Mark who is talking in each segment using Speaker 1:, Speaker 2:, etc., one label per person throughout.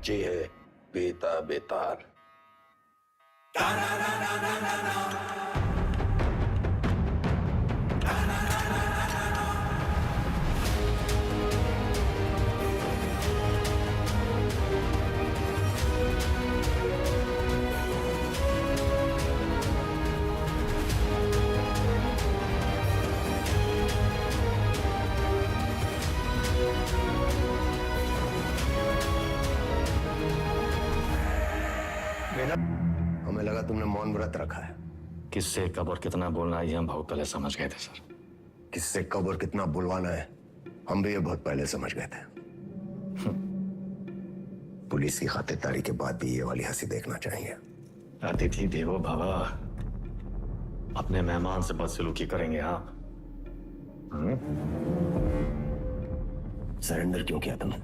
Speaker 1: बच्ची है पीता बेतार।
Speaker 2: हमें लगा तुमने मौन व्रत रखा है।
Speaker 3: किससे कब और कितना बोलना है ये हम बहुत पहले समझ गए थे सर।
Speaker 2: किससे कब और कितना बुलवाना है हम भी ये बहुत पहले समझ गए थे। पुलिस की खातिरदारी के बाद भी ये वाली हंसी देखना चाहिए।
Speaker 3: अतिथि देवो भव, अपने मेहमान से बदसलूकी करेंगे आप?
Speaker 2: सरेंडर क्यों किया तुमने?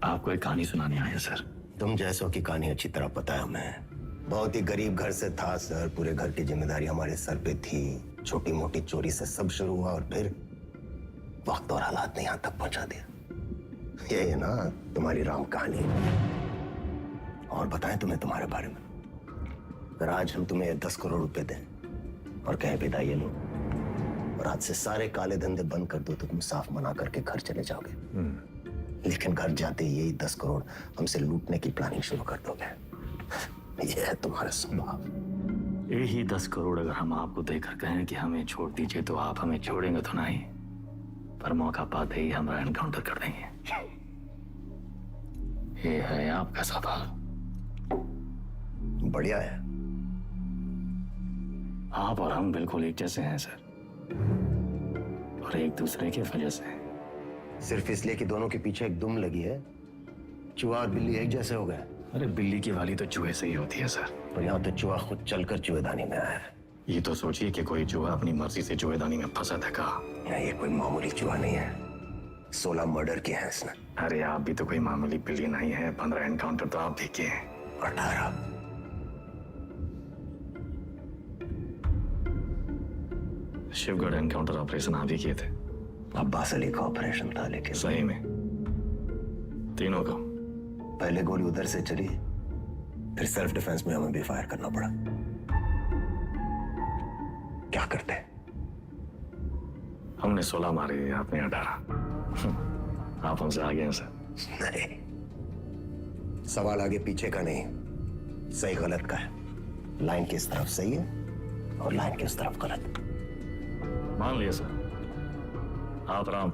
Speaker 3: आपको एक कहानी सुनानी आया सर।
Speaker 2: तुम जैसों की कहानी अच्छी तरह पता है हमें। बहुत ही गरीब घर से था सर, पूरे घर की जिम्मेदारी हमारे सर पे थी। छोटी मोटी चोरी से सब शुरू हुआ और फिर वक्त और हालात ने यहां तक पहुंचा दिया। ये है ना तुम्हारी राम कहानी। और बताएं तुम्हें तुम्हारे बारे में। अगर आज हम तुम्हें 10 करोड़ रुपए दें और कहें विदा ये लो और आज से सारे काले धंधे बंद कर दो तो तुम साफ मना करके घर चले जाओगे। लेकिन घर जाते ही यही 10 करोड़ हमसे लूटने की प्लानिंग शुरू कर दोगे। यह है तुम्हारा स्वभाव।
Speaker 3: यही 10 करोड़ अगर हम आपको देकर कहें कि हमें छोड़ दीजिए तो आप हमें छोड़ेंगे तो नहीं, पर मौका पाते ही हमारा एनकाउंटर कर देंगे। ये है आपका स्वभाव।
Speaker 2: बढ़िया है।
Speaker 3: आप और हम बिल्कुल एक जैसे हैं सर, और एक दूसरे की वजह से।
Speaker 2: सिर्फ इसलिए कि दोनों के पीछे एक दुम लगी है, चूहा और बिल्ली एक जैसे हो गए।
Speaker 3: अरे बिल्ली की वाली तो चूहे से ही होती है सर।
Speaker 2: पर यहाँ तो चूहा खुद चलकर चूहेदानी में आया है।
Speaker 3: ये तो सोचिए कि कोई चूहा अपनी मर्जी से चूहेदानी में फंसा था का।
Speaker 2: ये कोई मामूली चूहा नहीं है, 16 मर्डर किए हैं इसने।
Speaker 3: अरे आप भी तो कोई मामूली बिल्ली नहीं है। 15 एनकाउंटर तो आप भी किए हैं।
Speaker 2: 18।
Speaker 3: शिवगढ़ एनकाउंटर ऑपरेशन आप ही किए थे।
Speaker 2: अब्बास अली का ऑपरेशन था, लेकिन
Speaker 3: सही में तीनों का।
Speaker 2: पहले गोली उधर से चली, फिर सेल्फ डिफेंस में हमें भी फायर करना पड़ा। क्या करते?
Speaker 3: हमने 16 मारे, आपने 18। आप हमसे आगे हैं सर।
Speaker 2: नहीं, सवाल आगे पीछे का नहीं, सही गलत का है। लाइन किस तरफ सही है और लाइन किस तरफ गलत।
Speaker 3: मान लिया सर, आप राम,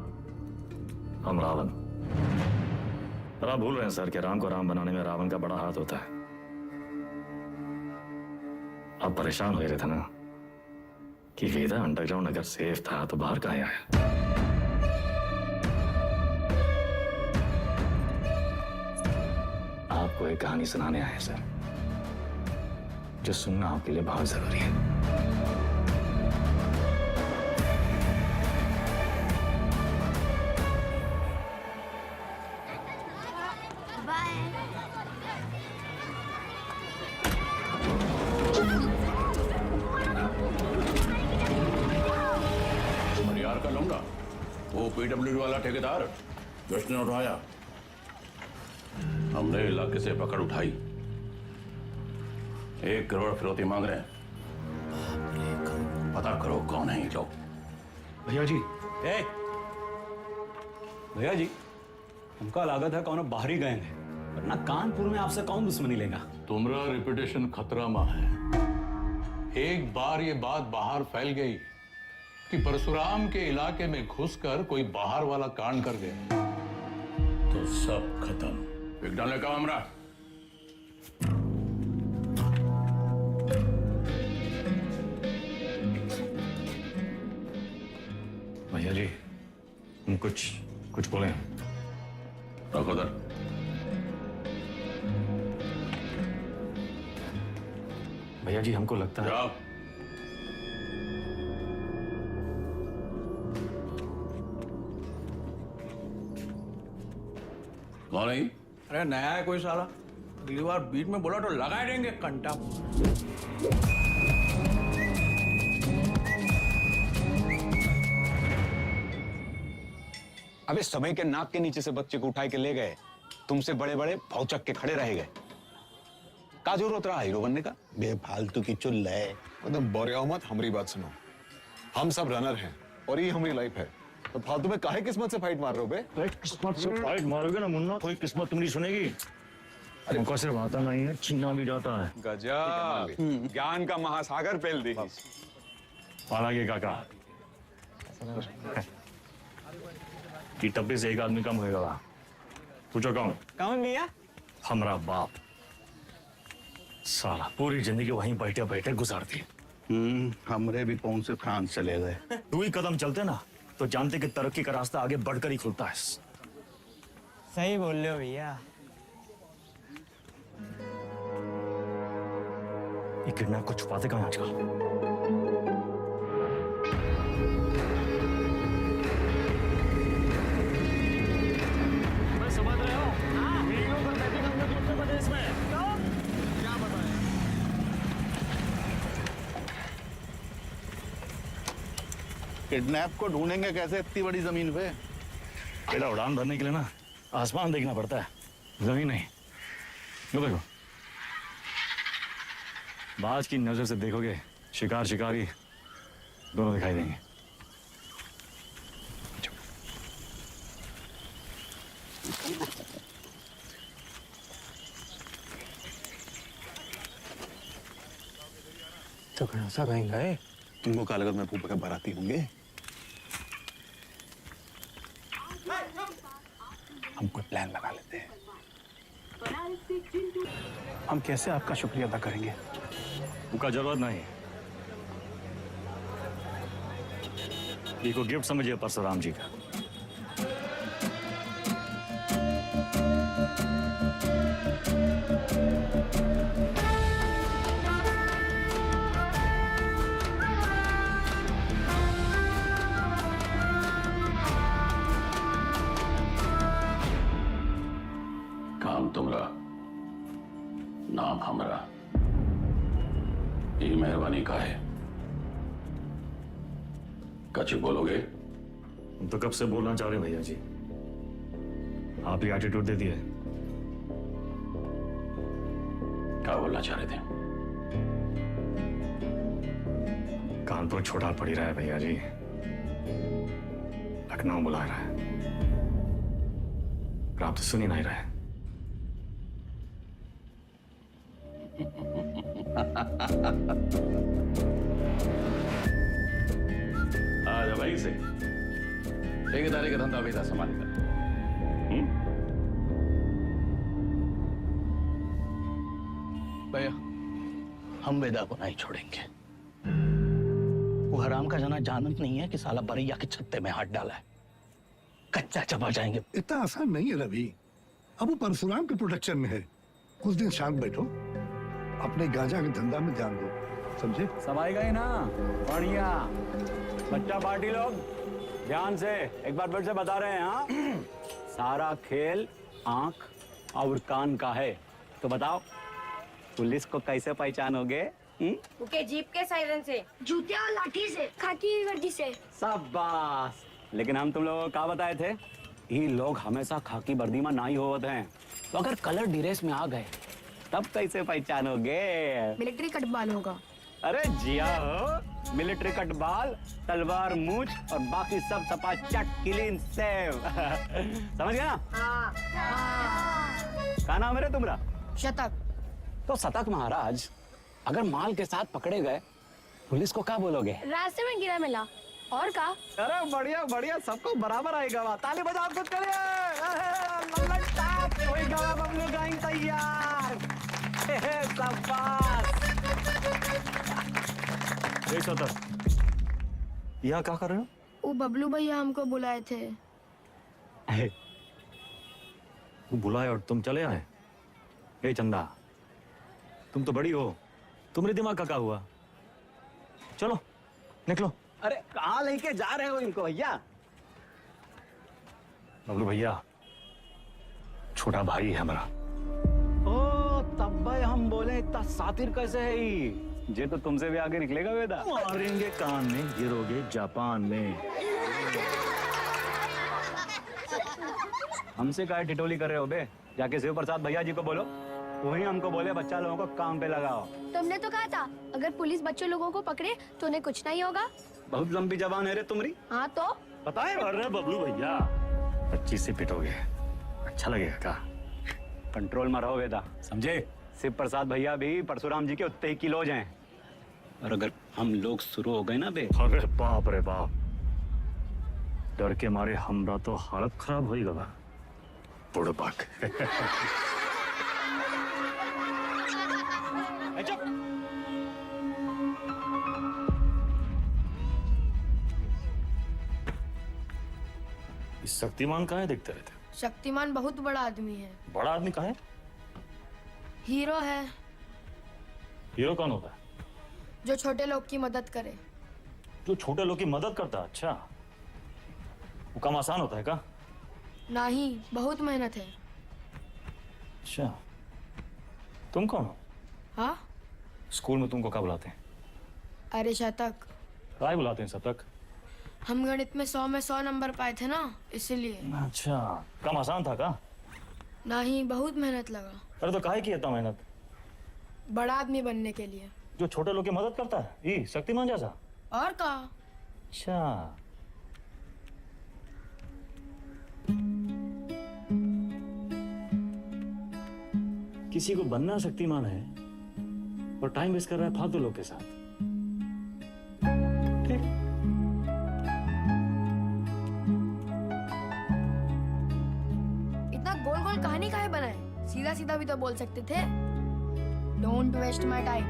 Speaker 3: हम रावण। पर आप भूल रहे हैं सर कि राम को राम बनाने में रावण का बड़ा हाथ होता है। आप परेशान हो रहे थे ना कि वेदा अंडरग्राउंड अगर सेफ था तो बाहर कहाँ आया। आपको एक कहानी सुनाने आए सर, जो सुनना आपके लिए बहुत जरूरी है।
Speaker 4: यार का लौंडा, वो पीडब्ल्यूडी वाला ठेकेदार जिसने उठाया, हमने इलाके से पकड़ उठाई। 1 करोड़ फिरौती मांग रहे हैं। पता करो कौन है ये लोग।
Speaker 5: भैया जी, भैया जी, हमका लागत है कौन बाहरी गए हैं, वरना कानपुर में आपसे कौन दुश्मनी लेगा।
Speaker 4: तुम्हारा रेपुटेशन खतरा में है। एक बार ये बात बाहर फैल गई कि परशुराम के इलाके में घुसकर कोई बाहर वाला कांड कर गया तो सब खत्म। विज्ञान का हमरा
Speaker 3: भैया जी, हम कुछ बोले।
Speaker 4: रखो दर।
Speaker 3: भैया जी, हमको लगता है।
Speaker 4: जाओ। कौन है?
Speaker 5: अरे नया है कोई साला, अगली बार बीच में बोला तो लगा देंगे कंटा।
Speaker 6: अबे समय के नाक के नीचे से बच्चे को उठाए के ले गए, तुमसे बड़े बड़े भौचक के खड़े रह गए। का जरूरत रहा हीरो बनने का?
Speaker 2: बेफालतू की चुल है।
Speaker 7: एकदम बोरिया मत, हमारी बात सुनो। हम सब रनर हैं और ये हमारी लाइफ है, तो फालतू में काहे किस्मत से फाइट मार रहे हो बे?
Speaker 3: किस्मत से फाइट मारोगे ना मुन्ना, कोई किस्मत तुम नहीं सुनेगी। हमको सिर्फ आता नहीं है, छीना भी जाता है।
Speaker 6: गजब, ज्ञान का महासागर पेल दी।
Speaker 3: हालांकि काका कि टप्पे से एक आदमी कम होएगा। पूछो कौन?
Speaker 6: कौन भैया?
Speaker 3: हमारा बाप। साला पूरी जिंदगी वहीं बैठे बैठे गुजार दी।
Speaker 1: हमरे भी पहुंच से फ्रांस चले गए।
Speaker 3: 2 ही कदम चलते ना तो जानते कि तरक्की का रास्ता आगे बढ़कर ही खुलता है।
Speaker 8: सही बोल रहे हो भैया।
Speaker 3: ये किडनैप को छुपाते कहाँ आजकल? मैं समझ रहा हूँ। वीडियो पर बैठे हम लोग उत्तर प्रदेश में। क्या बताएं?
Speaker 1: किडनैप को ढूंढेंगे कैसे इतनी बड़ी जमीन पे?
Speaker 3: पहला उड़ान भरने के लिए ना आसमान देखना पड़ता है, जमीन नहीं। लो देखो, बाज की नजर से देखोगे शिकार शिकारी दोनों दिखाई देंगे।
Speaker 8: तो कौन सा कहीं गए?
Speaker 7: तुमको क्या लगा मैं फूफा के बाराती होंगे?
Speaker 8: हम कोई प्लान बना लेते हैं। हम कैसे आपका शुक्रिया अदा करेंगे?
Speaker 3: उनका जरूरत नहीं। ये को गिफ्ट समझिए परशुराम जी का।
Speaker 1: काम तुमरा, नाम हमरा। ये मेहरबानी का है। कछ बोलोगे?
Speaker 3: हम तो कब से बोलना चाह रहे भैया जी, आप ही एटीट्यूड दे दिए।
Speaker 1: क्या बोलना चाह रहे थे?
Speaker 3: कानपुर छोटा पड़ ही रहा है भैया जी, लखनऊ बुला रहा है, पर आप तो सुन ही नहीं रहे।
Speaker 1: आजा भाई से ठेकेदारी का धंधा बेटा संभाल कर।
Speaker 9: भैया, हम वेदा को नहीं छोड़ेंगे। वो हराम का जना जानत नहीं है कि साला बरैया के छत्ते में हाथ डाला है। कच्चा चबा जाएंगे।
Speaker 10: इतना आसान नहीं है रवि। अब वो परशुराम के प्रोटेक्शन में है। कुछ दिन शांत बैठो, अपने गांजा के धंधा में ध्यान दो, समझे?
Speaker 5: समाई गई ना? बढ़िया। बच्चा पार्टी लोग ध्यान से एक बार फिर से बता रहे हैं। हाँ, सारा खेल आंख और कान का है। तो बताओ, पुलिस को कैसे पहचानोगे?
Speaker 11: उनके जीप के सायरन से, जूते और लाठी से, खाकी वर्दी से।
Speaker 5: शाबाश। लेकिन हम तुम लोगों को क्या बताए थे? ये लोग हमेशा खाकी वर्दी में नहीं होते हैं, तो अगर कलर ड्रेस में आ गए तब कैसे पहचानोगे?
Speaker 11: मिलिट्री कटबाल होगा।
Speaker 5: अरे जिया हो, मिलिट्री कटबाल, तलवार मूछ और बाकी सब सपा चट क्लीन सेव। समझ गया ना? क्या नाम है रे तुम्हारा?
Speaker 11: शतक।
Speaker 5: तो शतक महाराज, अगर माल के साथ पकड़े गए पुलिस को क्या बोलोगे?
Speaker 11: रास्ते में गिरा मिला। और का?
Speaker 5: अरे बढ़िया बढ़िया, सबको बराबर आएगा। ताली बजाओ कुछ करिए। बबलू गाइंग तैयार। यहाँ क्या कर रहे हो?
Speaker 11: वो बबलू भैया हमको बुलाए थे।
Speaker 3: वो बुलाए और तुम चले आए? ए चंदा, तुम तो बड़ी हो, तुम्हारे दिमाग का क्या हुआ? चलो निकलो।
Speaker 5: अरे कहाँ लेके जा रहे हो इनको भैया?
Speaker 3: बबलू भैया छोटा भाई है हमारा।
Speaker 5: ओ तब भाई हम बोले इतना सातिर कैसे है ये? ये तो तुमसे भी आगे निकलेगा वेदा।
Speaker 3: मारेंगे कान में, गिरोगे जापान में।
Speaker 5: हमसे काहे टिटोली कर रहे हो बे? जाके शिव प्रसाद भैया जी को बोलो, वही हमको बोले बच्चा लोगों को काम पे लगाओ।
Speaker 11: तुमने तो कहा था अगर पुलिस बच्चों लोगों को पकड़े तो उन्हें कुछ नहीं होगा।
Speaker 5: बहुत लंबी जबान है रे तुम्हारी।
Speaker 11: हाँ तो
Speaker 5: पता है
Speaker 3: अरे बबलू भैया 25 से पिटोगे, अच्छा लगेगा का?
Speaker 5: कंट्रोल में रहो वेदा, समझे? शिव प्रसाद भैया भी परशुराम जी के उतने ही किलोज हैं। और अगर हम लोग शुरू हो गए ना बे,
Speaker 3: अरे बाप रे बाप, डर के मारे हमरा तो हालत खराब हो गया। बुड़बक।
Speaker 5: चुप।
Speaker 3: इस शक्तिमान कहाँ है देखते रहते?
Speaker 11: शक्तिमान बहुत बड़ा आदमी है।
Speaker 3: बड़ा आदमी कहाँ है?
Speaker 11: हीरो है
Speaker 3: हीरो कौन होता है?
Speaker 11: जो छोटे लोग की मदद करे।
Speaker 3: जो छोटे लोग की मदद करता है? अच्छा, वो काम आसान होता है का?
Speaker 11: नहीं, बहुत मेहनत है।
Speaker 3: अच्छा, तुम कौन हो?
Speaker 11: हाँ?
Speaker 3: स्कूल में तुमको क्या बुलाते हैं?
Speaker 11: अरे शतक।
Speaker 3: काय बुलाते हैं शतक?
Speaker 11: हम गणित में 100 में 100 नंबर पाए थे ना, इसीलिए।
Speaker 3: अच्छा, काम आसान था का?
Speaker 11: नहीं, बहुत मेहनत लगा।
Speaker 3: अरे तो काहे की इतना मेहनत?
Speaker 11: बड़ा आदमी बनने के लिए।
Speaker 3: जो छोटे लोग की मदद करता है, ये शक्तिमान जैसा?
Speaker 11: और का?
Speaker 3: अच्छा, किसी को बनना शक्तिमान है और टाइम वेस्ट कर रहा है फालतू लोग के साथ। ठीक।
Speaker 11: इतना गोल गोल कहानी काहे बनाए? सीधा सीधा भी तो बोल सकते थे। Don't waste my time.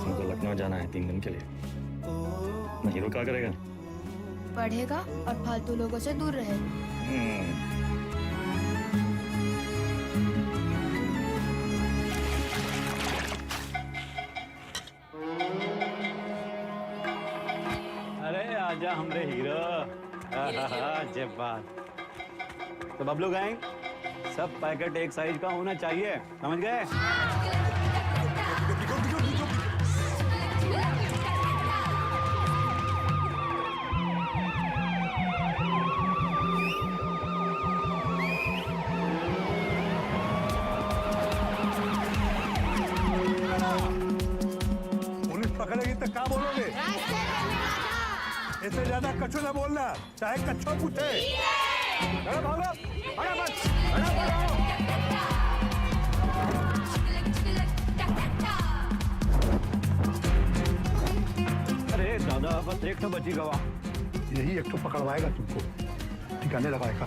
Speaker 3: हमको लखनऊ जाना है 3 दिन के लिए। मैं हीरो क्या करेगा?
Speaker 11: पढ़ेगा और फालतू लोगों से दूर रहेगा।
Speaker 5: अरे आजा हमरे हीरो। जब बात तो बबलू गैंग, सब पैकेट एक साइज का होना चाहिए, समझ गए?
Speaker 10: पुलिस पकड़ेगी तो क्या बोलोगे? इससे ज्यादा कछु ना बोलना, चाहे कच्छो पूछे। अरे भागो,
Speaker 5: अरे दादा, बस एक तो बची गवा।
Speaker 10: यही एक तो पकड़वाएगा तुमको, ठिकाने लगाएगा।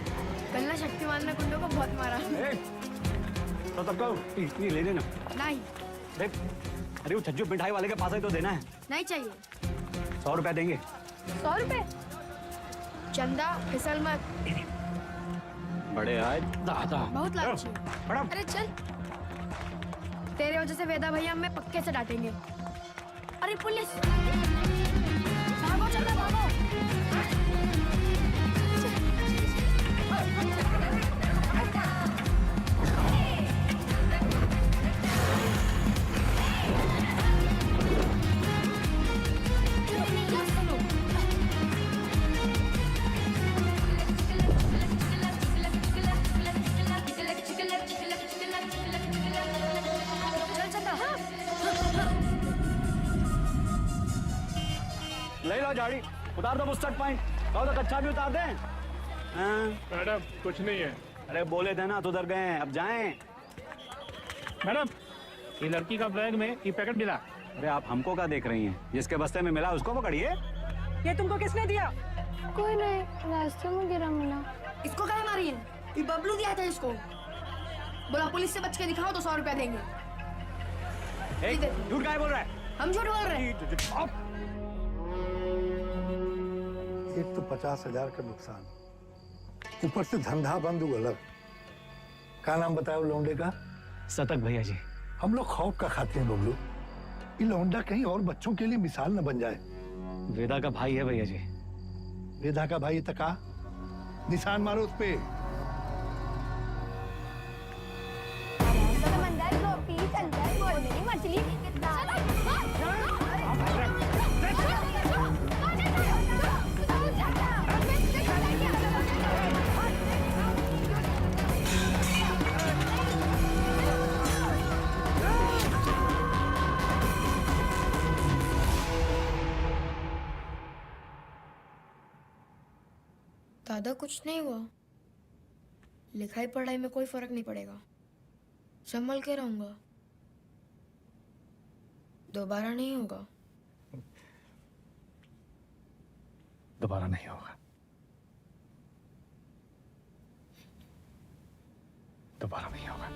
Speaker 11: कल ना शक्तिमान ने गुंडों को बहुत मारा।
Speaker 5: तो तब कहो, ये ले लेना।
Speaker 11: नहीं,
Speaker 5: देख, अरे वो छज्जू मिठाई वाले के पास ही तो देना है।
Speaker 11: नहीं चाहिए।
Speaker 5: 100 रुपया देंगे।
Speaker 11: 100 रुपए? चंदा, फिसल मत।
Speaker 5: बड़े आए दादा।
Speaker 11: बहुत लालची है। अरे चल, तेरे वजह से वेदा भैया हमें पक्के से डांटेंगे। अरे पुलिस! भागो चंदा, भागो।
Speaker 5: ले लो झाड़ी, उतार दो बुस्टर्ड पॉइंट। कहो तो कच्चा भी उतार दें।
Speaker 1: मैडम कुछ नहीं है।
Speaker 5: अरे बोले थे ना, तो उधर गए हैं, अब जाएं।
Speaker 8: मैडम, ये लड़की का बैग में ये पैकेट मिला।
Speaker 5: अरे आप हमको क्या देख रही हैं? जिसके बस्ते में मिला उसको पकड़िए।
Speaker 11: ये तुमको किसने दिया? कोई नहीं, रास्ते में गिरा मिला। इसको काहे मारी है? ये बबलू दिया था इसको। बोला पुलिस से बच के दिखाओ तो 100 रुपया देंगे।
Speaker 5: झूठ काहे बोल रहा है?
Speaker 11: हम झूठ बोल रहे हैं।
Speaker 10: एक तो 50,000 का नुकसान, ऊपर से धंधा बंद हुआ अलग। क्या नाम बताया लौंडे का?
Speaker 5: शतक भैया जी।
Speaker 10: हम लोग खौफ का खाते हैं बबलू, ये लौंडा कहीं और बच्चों के लिए मिसाल न बन जाए।
Speaker 5: वेदा का भाई है भैया जी।
Speaker 10: वेदा का भाई तका, निशान मारो उस पे।
Speaker 11: समंदर को पी चल दादा कुछ नहीं हुआ, लिखाई पढ़ाई में कोई फर्क नहीं पड़ेगा, संभल के रहूंगा, दोबारा नहीं होगा।
Speaker 6: दोबारा नहीं होगा, दोबारा नहीं होगा।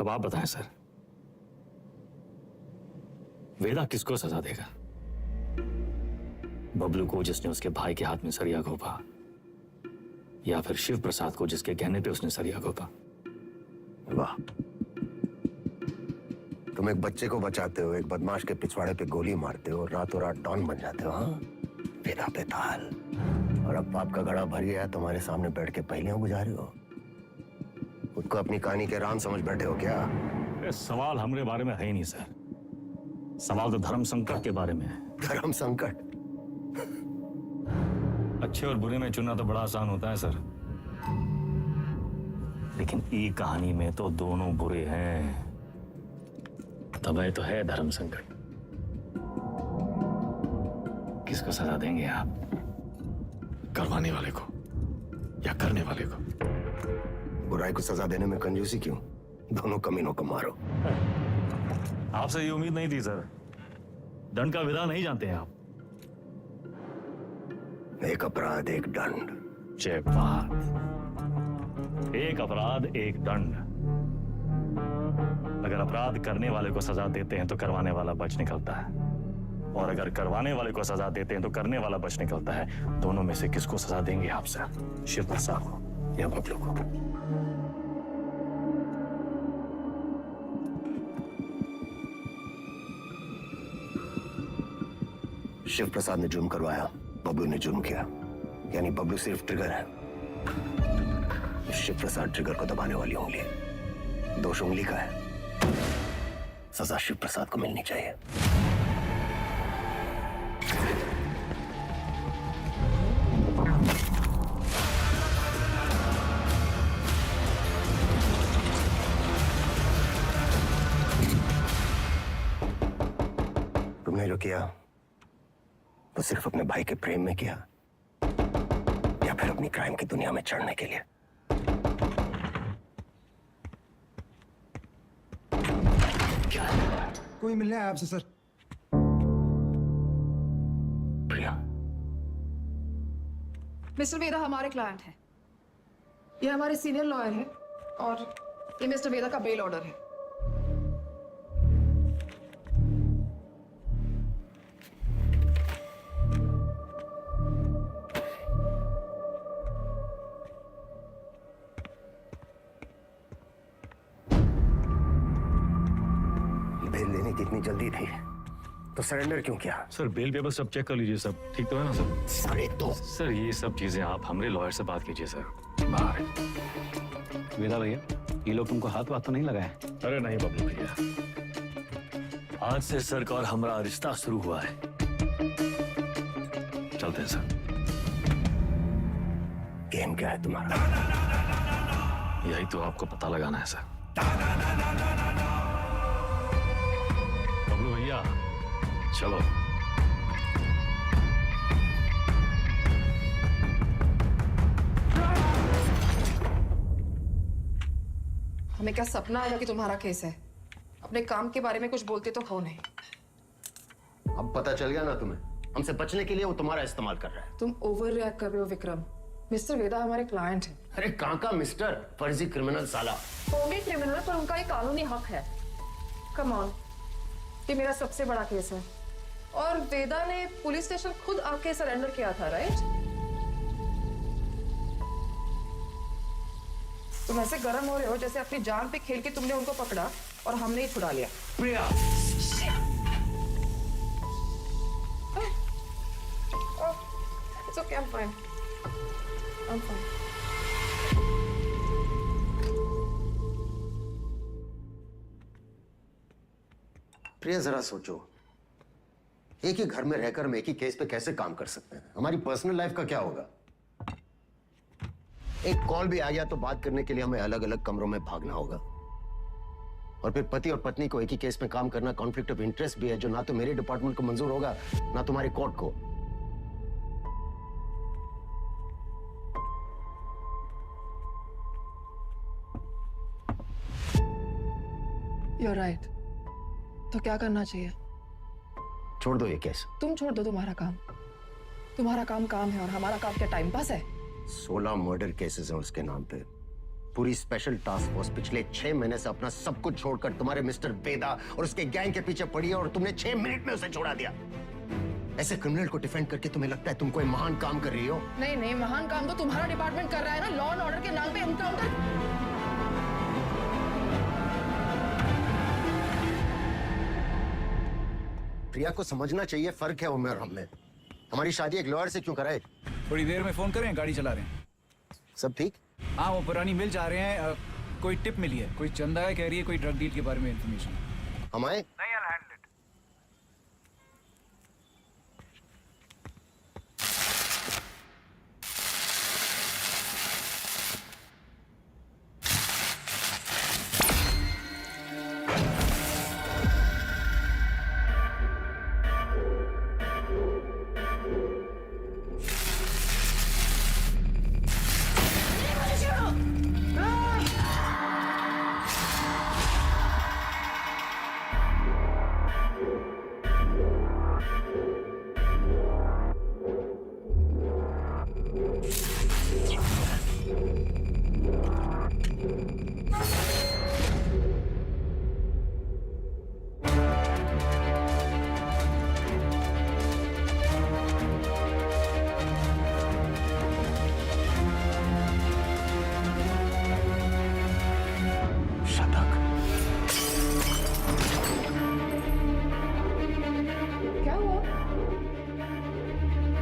Speaker 3: अब आप बताएं सर, वेदा किसको सजा देगा? बबलू को जिसने उसके भाई के हाथ में सरिया घोंपा, या फिर शिव प्रसाद को जिसके कहने पे उसने सरिया घोंपा?
Speaker 2: वाह, तुम एक बच्चे को बचाते हो, एक बदमाश के पिछवाड़े पे गोली मारते हो, रातों रात डॉन बन जाते हो। हाँ, वेदा पे ताल। और अब पाप का घड़ा भर गया, तुम्हारे सामने बैठ के पहेलियां बुझा रहे हो। खुद को अपनी कहानी के राम समझ बैठे हो क्या?
Speaker 3: सवाल हमारे बारे में है ही नहीं सर, सवाल तो धर्म संकट के बारे में है।
Speaker 2: धर्म संकट?
Speaker 3: अच्छे और बुरे में चुनना तो बड़ा आसान होता है सर, लेकिन ई कहानी में तो दोनों बुरे हैं, तब तो है धर्म संकट। किसको सजा देंगे आप? करवाने वाले को या करने वाले को?
Speaker 2: बुराई को सजा देने में कंजूसी क्यों? दोनों कमीनों को मारो।
Speaker 3: आपसे ये उम्मीद नहीं थी सर, दंड का विधान नहीं जानते हैं आप।
Speaker 2: एक अपराध एक दंड।
Speaker 3: जय बात, एक अपराध एक दंड। अगर अपराध करने वाले को सजा देते हैं तो करवाने वाला बच निकलता है, और अगर करवाने वाले को सजा देते हैं तो करने वाला बच निकलता है। दोनों में से किसको सजा देंगे आप सर? शिव प्रसाद को या बबलू को?
Speaker 2: शिव प्रसाद ने जुर्म करवाया, बबलू ने जुर्म किया, यानी बबलू सिर्फ ट्रिगर है, शिव प्रसाद ट्रिगर को दबाने वाली उंगली है। दोष उंगली का है, सजा शिव प्रसाद को मिलनी चाहिए। तुमने जो किया तो सिर्फ अपने भाई के प्रेम में किया, या फिर अपनी क्राइम की दुनिया में चढ़ने के लिए? क्या
Speaker 10: कोई मिलने आया आपसे सर?
Speaker 2: प्रिया,
Speaker 11: मिस्टर वेदा हमारे क्लाइंट हैं, ये हमारे सीनियर लॉयर हैं, और ये मिस्टर वेदा का बेल ऑर्डर है।
Speaker 2: इतनी जल्दी थी तो सरेंडर क्यों किया?
Speaker 3: सर बेल पेपर सब चेक कर लीजिए, सब ठीक तो है ना सर?
Speaker 2: सारे तो
Speaker 3: सर ये सब चीजें आप हमारे लॉयर से बात कीजिए सर। बाहर।
Speaker 6: वेदा भैया, ये लोग तुमको हाथ वाथ तो नहीं लगाए?
Speaker 3: अरे नहीं बबलू भैया, आज से सर का और हमारा रिश्ता शुरू हुआ है। चलते हैं सर।
Speaker 2: गेम क्या है तुम्हारा?
Speaker 3: यही तो आपको पता लगाना है सर। बबलू भैया चलो।
Speaker 11: हमें क्या सपना आया कि तुम्हारा केस है? अपने काम के बारे में कुछ बोलते तो हो नहीं।
Speaker 2: अब पता चल गया ना तुम्हें, हमसे बचने के लिए वो तुम्हारा इस्तेमाल कर रहा है।
Speaker 11: तुम ओवर रिएक्ट कर रहे हो विक्रम। मिस्टर वेदा हमारे क्लाइंट हैं।
Speaker 2: अरे कहाँ का मिस्टर, फर्जी क्रिमिनल साला।
Speaker 11: होंगे क्रिमिनल, पर उनका एक कानूनी हक है। कम ऑन, ये मेरा सबसे बड़ा केस है। और वेदा ने पुलिस स्टेशन खुद आके सरेंडर किया था, राइट? तुम ऐसे गर्म हो रहे हो जैसे अपनी जान पे खेल के तुमने उनको पकड़ा और हमने ही छुड़ा लिया।
Speaker 9: प्रिया,
Speaker 11: It's okay, I'm fine. I'm fine.
Speaker 2: प्रिया जरा सोचो, एक ही घर में रहकर हम एक ही केस पे कैसे काम कर सकते हैं? हमारी पर्सनल लाइफ का क्या होगा? एक कॉल भी आ गया तो बात करने के लिए हमें अलग अलग कमरों में भागना होगा। और फिर पति और पत्नी को एक ही केस में काम करना कॉन्फ्लिक्ट ऑफ इंटरेस्ट भी है, जो ना तो मेरे डिपार्टमेंट को मंजूर होगा ना तुम्हारी कोर्ट को।
Speaker 11: You're right. तो क्या करना चाहिए?
Speaker 2: छोड़ दो ये केस।
Speaker 11: तुम छोड़ दो तुम्हारा काम। तुम्हारा काम काम है और हमारा काम क्या टाइम पास है?
Speaker 2: 16 मर्डर केसेस हैं उसके नाम पे। पूरी स्पेशल टास्क फोर्स पिछले 6 महीने से अपना सब कुछ छोड़कर तुम्हारे मिस्टर वेदा और उसके गैंग के पीछे पड़ी है और तुमने 6 मिनट में उसे छोड़ा दिया। ऐसे क्रिमिनल को डिफेंड करके तुम्हें लगता है तुम कोई महान काम कर रही हो?
Speaker 11: नहीं नहीं, महान काम तो तुम्हारा डिपार्टमेंट कर रहा है ना, लॉ एंड ऑर्डर के नाम पे एनकाउंटर।
Speaker 2: प्रिया को समझना चाहिए, फर्क है उम्र और हम में। हमारी शादी एक लॉयर से क्यों कराए?
Speaker 12: थोड़ी देर में फोन करें, गाड़ी चला रहे हैं।
Speaker 2: सब ठीक?
Speaker 12: हाँ, वो पुरानी मिल जा रहे हैं। कोई टिप मिली है, कोई चंदा है, कह रही है कोई ड्रग डील के बारे में इंफॉर्मेशन।
Speaker 2: हम आए?
Speaker 12: नहीं, I'll handle it.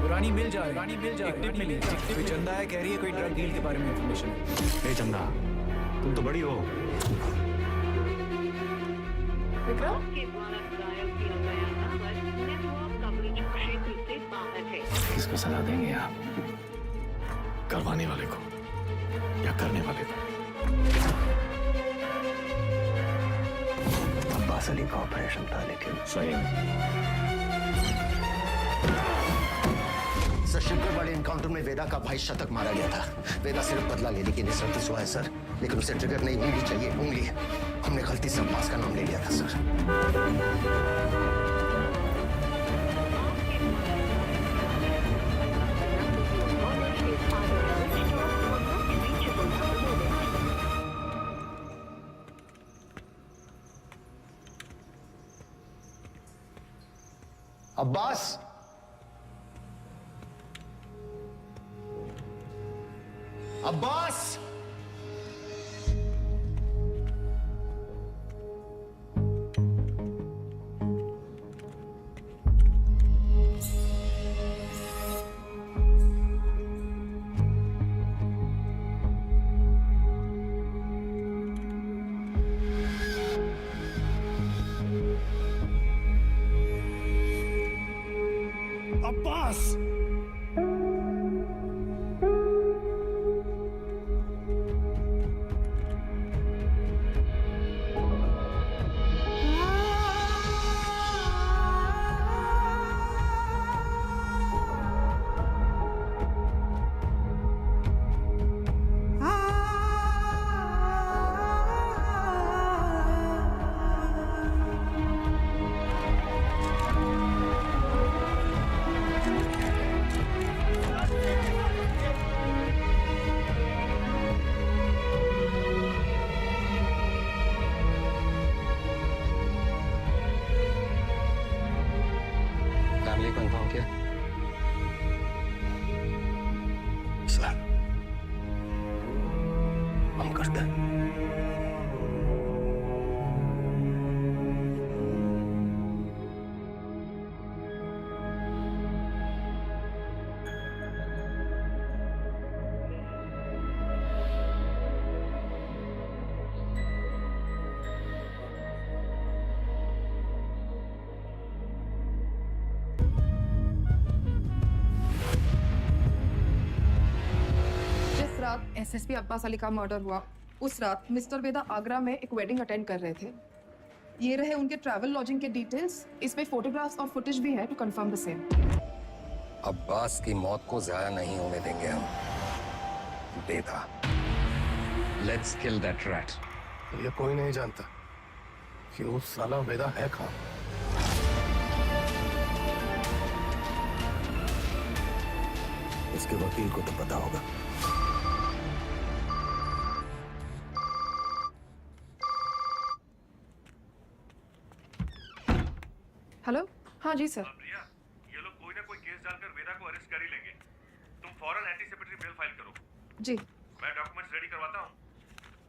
Speaker 12: पुरानी मिल जा रही है, मिली कोई चंदा है, कह रही है कोई ड्रग डील के बारे में इंफॉर्मेशन है।
Speaker 3: ए चंदा, तुम तो बड़ी हो।
Speaker 11: विक्रम?
Speaker 3: किसको सजा देंगे आप? करवाने वाले को या करने वाले को?
Speaker 2: अब्बास अली का ऑपरेशन था, लेकिन
Speaker 3: सही में
Speaker 2: सर, शिवगढ़ वाले एनकाउंटर में वेदा का भाई शतक मारा गया था। वेदा सिर्फ बदला लेने की निस्सरती हुआ है सर, लेकिन उसे ट्रिगर नहीं, उंगली चाहिए, उंगली। हमने गलती से अब्बास का नाम ले लिया था सर। अब्बास, अब्बास,
Speaker 10: अब्बास,
Speaker 2: लिए कंफर्म किया? सर, हम करते हैं।
Speaker 11: एसएसपी अब्बास अली का मर्डर हुआ उस रात मिस्टर वेदा आगरा में एक वेडिंग अटेंड कर रहे थे। ये रहे उनके ट्रैवल लॉजिंग के डिटेल्स। इसमें फोटोग्राफ्स और फुटेज भी है to confirm the same.
Speaker 2: Abbas की मौत को ज़ाया नहीं होने देंगे हम। Veda, let's kill that rat.
Speaker 10: ये कोई नहीं जानता कि वो साला वेदा है कहाँ।
Speaker 2: इसके वकील को तो पता होगा।
Speaker 11: हेलो, हाँ जी सर।
Speaker 13: प्रिया, ये लोग कोई ना कोई केस डालकर वेदा को अरेस्ट कर ही लेंगे। तुम फौरन एंटीसिपेटरी बेल फाइल करो।
Speaker 11: जी।
Speaker 13: मैं डॉक्यूमेंट्स रेडी करवाता हूँ।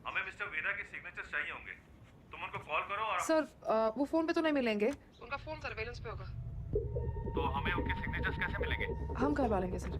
Speaker 13: हमें मिस्टर वेदा के सिग्नेचर्स चाहिए होंगे। तुम उनको कॉल करो और
Speaker 11: सर वो फोन पे तो नहीं मिलेंगे, उनका फोन सर्वेलेंस पे होगा।
Speaker 13: तो हमें उनके सिग्नेचर्स कैसे मिलेंगे?
Speaker 11: हम करवा लेंगे सर।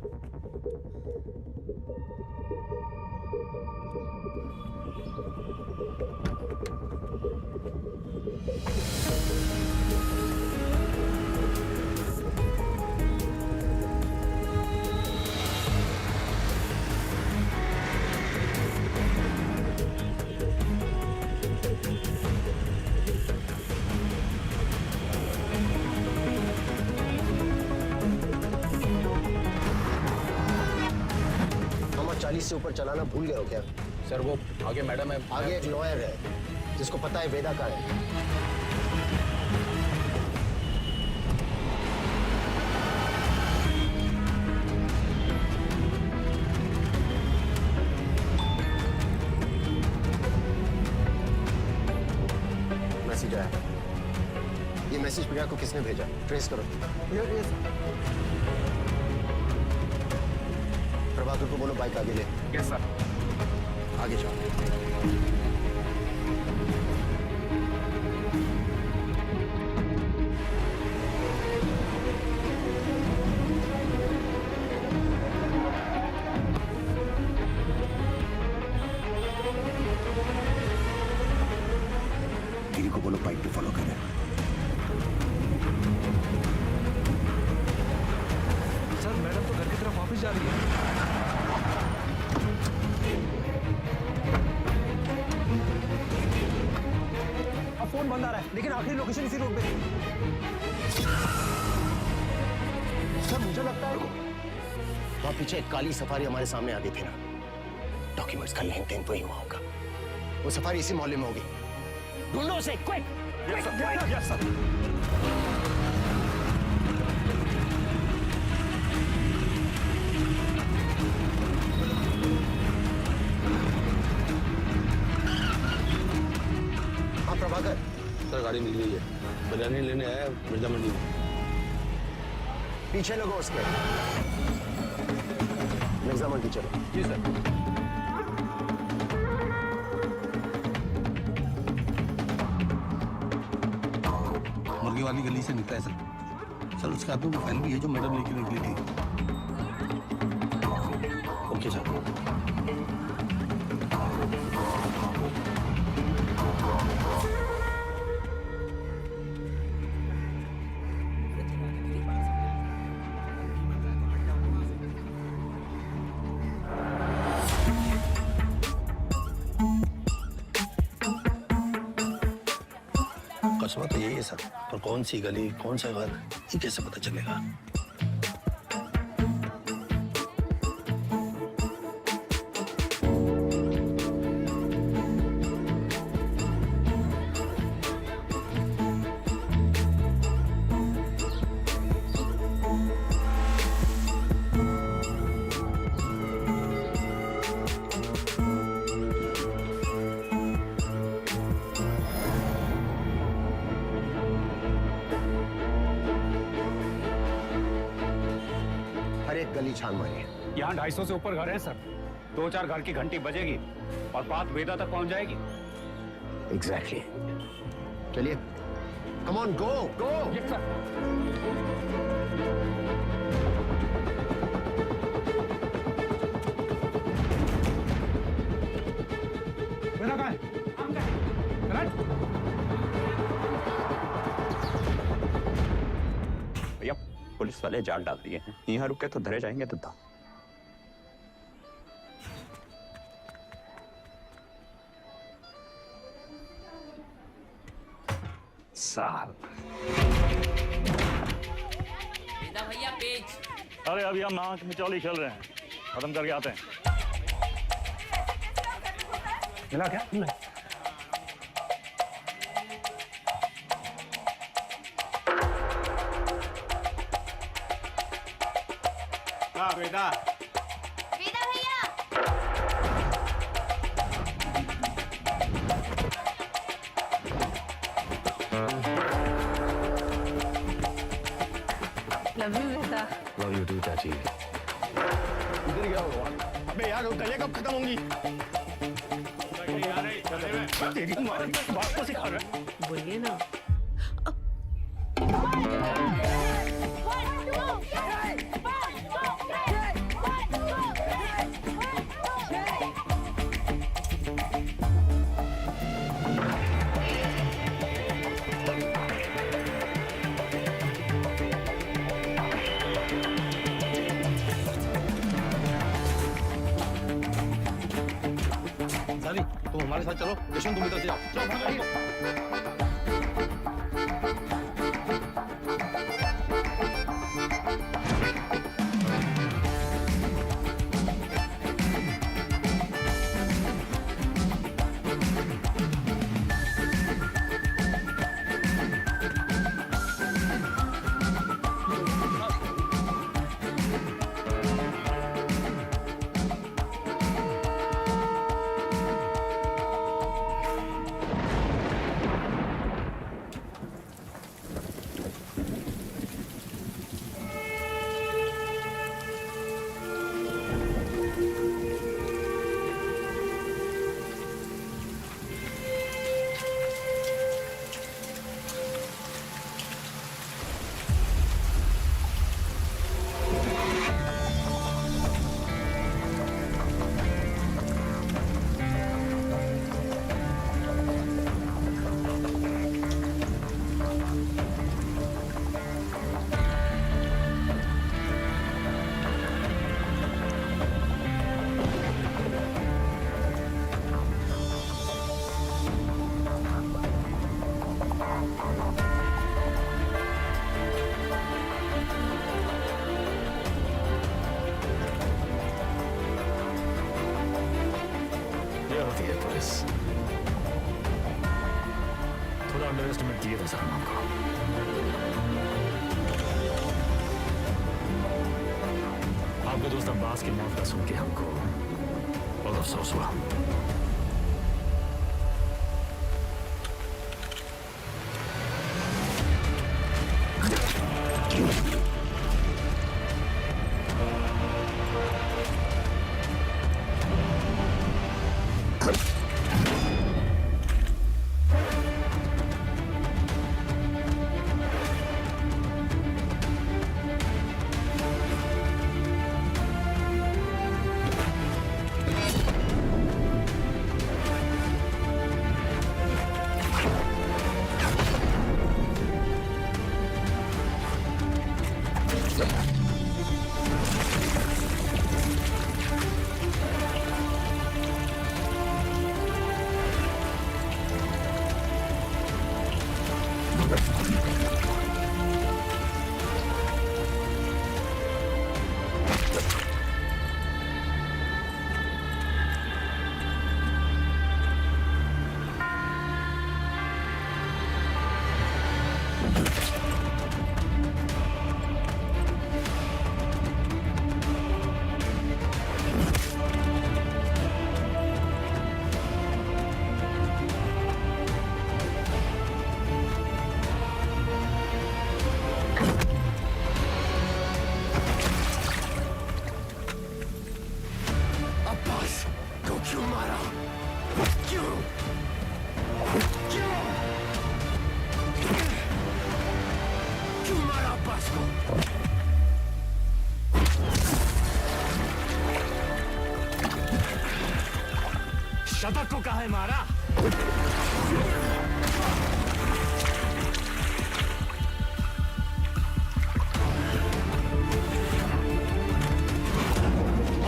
Speaker 2: हम 40 से ऊपर चलाना भूल गए हो क्या?
Speaker 6: सर वो आगे मैडम है।
Speaker 2: आगे एक लॉयर है जिसको पता है वेदा का है। मैसेज आया। ये मैसेज प्रिया को किसने भेजा? ट्रेस करो। प्रभाकर को बोलो बाइक आगे ले।
Speaker 8: Yes sir.
Speaker 2: आगे जाओ। गिरी को बोलो बाइक पे फॉलो करें।
Speaker 12: सर मैडम तो घर की तरफ वापस जा रही है।
Speaker 2: फोन बंद आ रहा है लेकिन आखिरी लोकेशन इसी रोड पे है। सर मुझे लगता है वहां पीछे एक काली सफारी हमारे सामने आ गई थी ना। डॉक्यूमेंट्स का लेन देन तो ही हुआ होगा। वो सफारी इसी मोहल्ले में होगी। ढूंढो उसे क्विक।
Speaker 3: Yes sir.
Speaker 2: हाँ प्रभाकर।
Speaker 6: सर गाड़ी मिल गई है। बिरयानी लेने आया मिर्जा मंडी में।
Speaker 2: पीछे लगो उसके। मिर्जा मंडी चलो।
Speaker 6: जी सर।
Speaker 9: मुर्गी वाली गली से निकला है सर। सर उसके हाथ में वो फाइल भी है जो मैडम लेके निकली थी। Okay sir. कस्बा तो यही है सर, पर कौन सी गली कौन सा घर ये कैसे पता चलेगा?
Speaker 2: गली छान मारिए।
Speaker 5: यहाँ 250 से ऊपर घर है सर। 2-4 घर की घंटी बजेगी और बात वेदा तक पहुंच जाएगी।
Speaker 2: एग्जैक्टली। चलिए, come on, go go.
Speaker 5: Yes sir. Veda कहाँ है?
Speaker 6: भैया पुलिस वाले जाल डाल दिए हैं, यहाँ रुके तो धरे जाएंगे तो साल।
Speaker 14: भैया पेज।
Speaker 3: अरे अभी हम नाक मिचौली खेल रहे हैं, खत्म करके आते हैं।
Speaker 5: मिला क्या?
Speaker 14: वेदा भैया।
Speaker 11: Love you Veda.
Speaker 3: Love you too चाची।
Speaker 2: इधर क्या हुआ? अबे यार गलियां कब खत्म होंगी?
Speaker 3: तेरी माँ बात को सिखा रहा है।
Speaker 11: बोलिए ना।
Speaker 3: तुम हमारे साथ चलो, यशवंत तुम इधर से जाओ। चलो भागो। थोड़ा अंडर एस्टिमेट किए थे सलमान को। आपके दोस्त अब्बास की मौत का सुन के हमको बहुत अफसोस हुआ। इसको। शतक को कहा है मारा?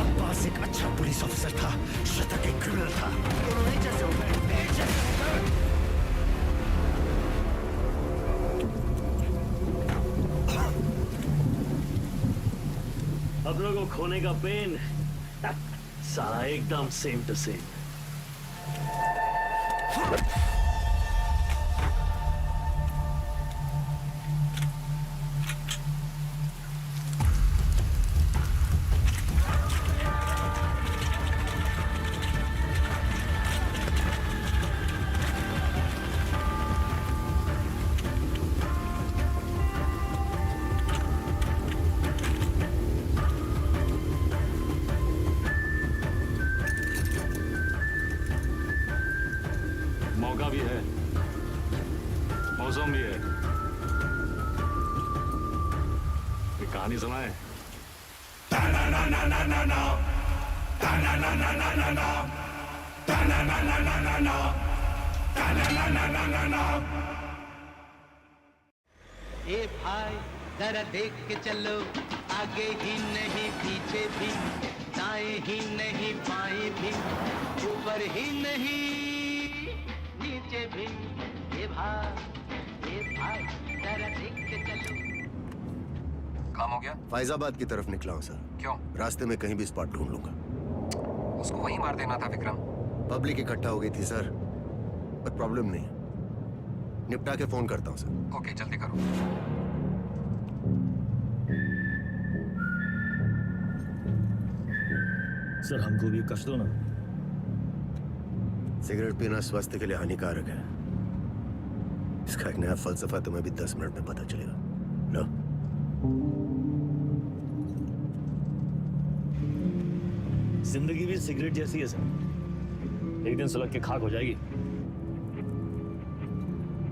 Speaker 3: अब्बास एक अच्छा पुलिस ऑफिसर था, शतक एक क्रिमिनल था। दोनों एक जैसे हो गए, एक जैसे हो गए।
Speaker 15: अब लोगों को खोने का पेन सारा एकदम सेम टू सेम।
Speaker 3: मौका भी है, मौसम भी है। ये कहानी सुनाए।
Speaker 9: ए भाई जरा देख के चलो, आगे ही नहीं पीछे भी, दाएं ही नहीं बाएं भी, ऊपर ही नहीं नीचे भी। ए भाई जरा देख के चलो।
Speaker 2: काम हो गया? फैजाबाद की तरफ निकला हूँ सर। क्यों? रास्ते में कहीं भी स्पॉट ढूंढ लूंगा। उसको वहीं मार देना था विक्रम। पब्लिक इकट्ठा हो गई थी सर, पर प्रॉब्लम नहीं, निपटा के फोन करता हूँ सर। ओके, जल्दी करो।
Speaker 3: सर हमको भी कष्ट दो ना।
Speaker 2: सिगरेट पीना स्वास्थ्य के लिए हानिकारक है। इसका एक नया फलसफा तुम्हें भी 10 मिनट में पता चलेगा। लो।
Speaker 3: जिंदगी भी सिगरेट जैसी है सर, एक दिन सुलग के खाक हो जाएगी।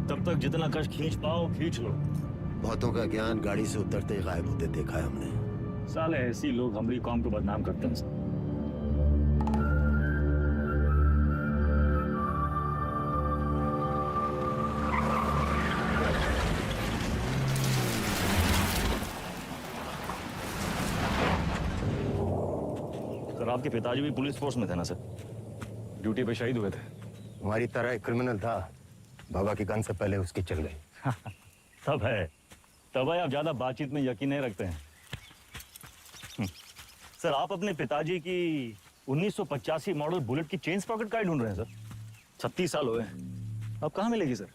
Speaker 3: तब तक जितना कष्ट खींच पाओ खींच लो।
Speaker 2: बहुतों का ज्ञान गाड़ी से उतरते ही गायब होते देखा है हमने।
Speaker 3: साले ऐसी लोग हमारी कौम को बदनाम करते हैं सर। सर आपके पिताजी भी पुलिस फोर्स में थे ना सर? ड्यूटी पे शहीद हुए थे।
Speaker 2: हमारी तरह एक क्रिमिनल था, बाबा की गन से पहले उसकी चल गई।
Speaker 3: तब है आप ज्यादा बातचीत में यकीन नहीं रखते हैं। सर आप अपने पिताजी की 1985 मॉडल बुलेट की चेन पॉकेट कार्ड ढूंढ रहे हैं सर? 36 साल हुए हैं, अब कहाँ मिलेगी सर?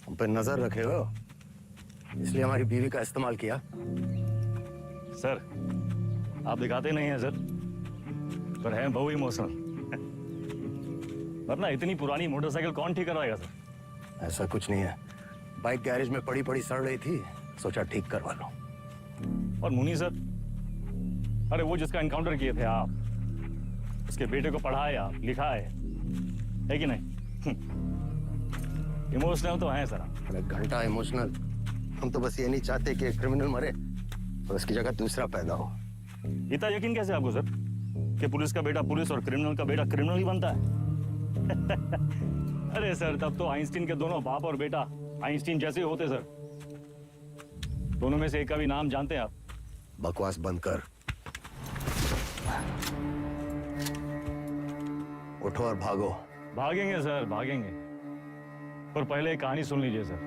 Speaker 2: हम पे नजर रखे हो, इसलिए हमारी बीवी का इस्तेमाल किया।
Speaker 3: सर आप दिखाते नहीं हैं सर, पर हैं बहु इमोशनल। वरना इतनी पुरानी मोटरसाइकिल कौन ठीक करवाएगा सर?
Speaker 2: ऐसा कुछ नहीं है, बाइक गैरेज में पड़ी पड़ी सड़ रही थी, सोचा ठीक करवा लो।
Speaker 3: और मुनी सर, अरे वो जिसका एनकाउंटर किए थे आप, उसके बेटे को पढ़ाए आप, लिखाए, है कि नहीं? इमोशनल तो हैं सर।
Speaker 2: अरे घंटा इमोशनल, हम तो बस ये नहीं चाहते कि एक क्रिमिनल मरे और उसकी जगह दूसरा पैदा हो।
Speaker 3: इतना यकीन कैसे आपको सर कि पुलिस का बेटा पुलिस और क्रिमिनल का बेटा क्रिमिनल ही बनता है? अरे सर तब तो आइंस्टीन के दोनों बाप और बेटा आइंस्टीन जैसे होते सर। दोनों में से एक का भी नाम जानते हैं आप?
Speaker 2: बकवास बंद कर, उठो और भागो।
Speaker 3: भागेंगे सर भागेंगे, पर पहले एक कहानी सुन लीजिए सर।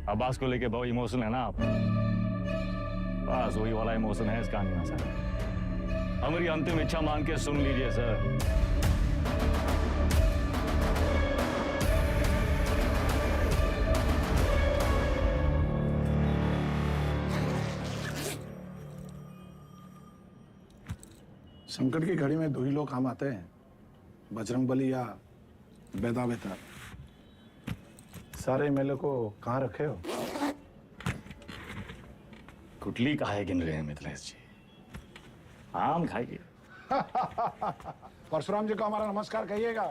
Speaker 3: अब्बास को लेके बहुत इमोशनल है ना आप? बस वही वाला इमोशन है इस कहानी में सर। हमारी अंतिम इच्छा मान के सुन लीजिए सर।
Speaker 10: संकट की घड़ी में दो ही लोग काम आते हैं, बजरंगबली या बेदा बेतार। सारे एमएलए को कहाँ रखे हो?
Speaker 3: कुटली काहे गिन रहे हैं मिथिलेश जी? आम खाइए।
Speaker 10: परशुराम जी को हमारा नमस्कार कहिएगा।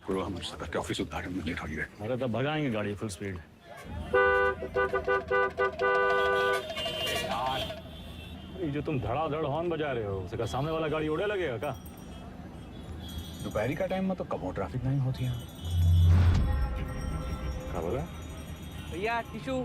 Speaker 7: गुरु हमारे सदर के ऑफिस उद्घाटन में लेट हो गए।
Speaker 3: अरे तो भगाएंगे गाड़ी फुल स्पीड। ये जो तुम धड़ाधड़ हॉर्न बजा रहे हो उसे का सामने वाला गाड़ी उड़े लगेगा क्या?
Speaker 6: दोपहरी का टाइम में तो कब ट्रैफिक नहीं होती है।
Speaker 3: क्या बोला?
Speaker 12: भैया टिशू।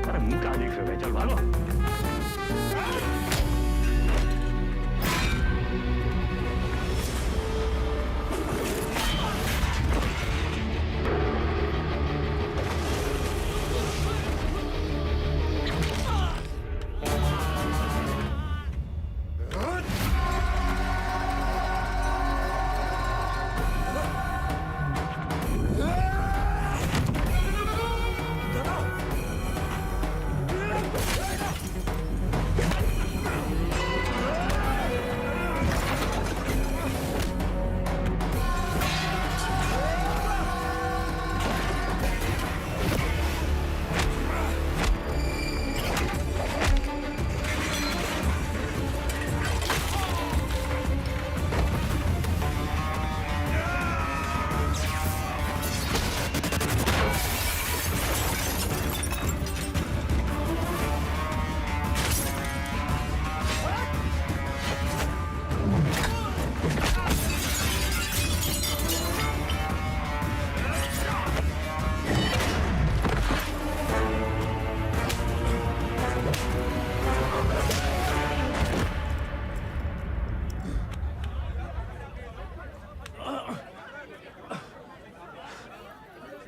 Speaker 3: अरे मुंह क्या देख रहे हो? चल भागो।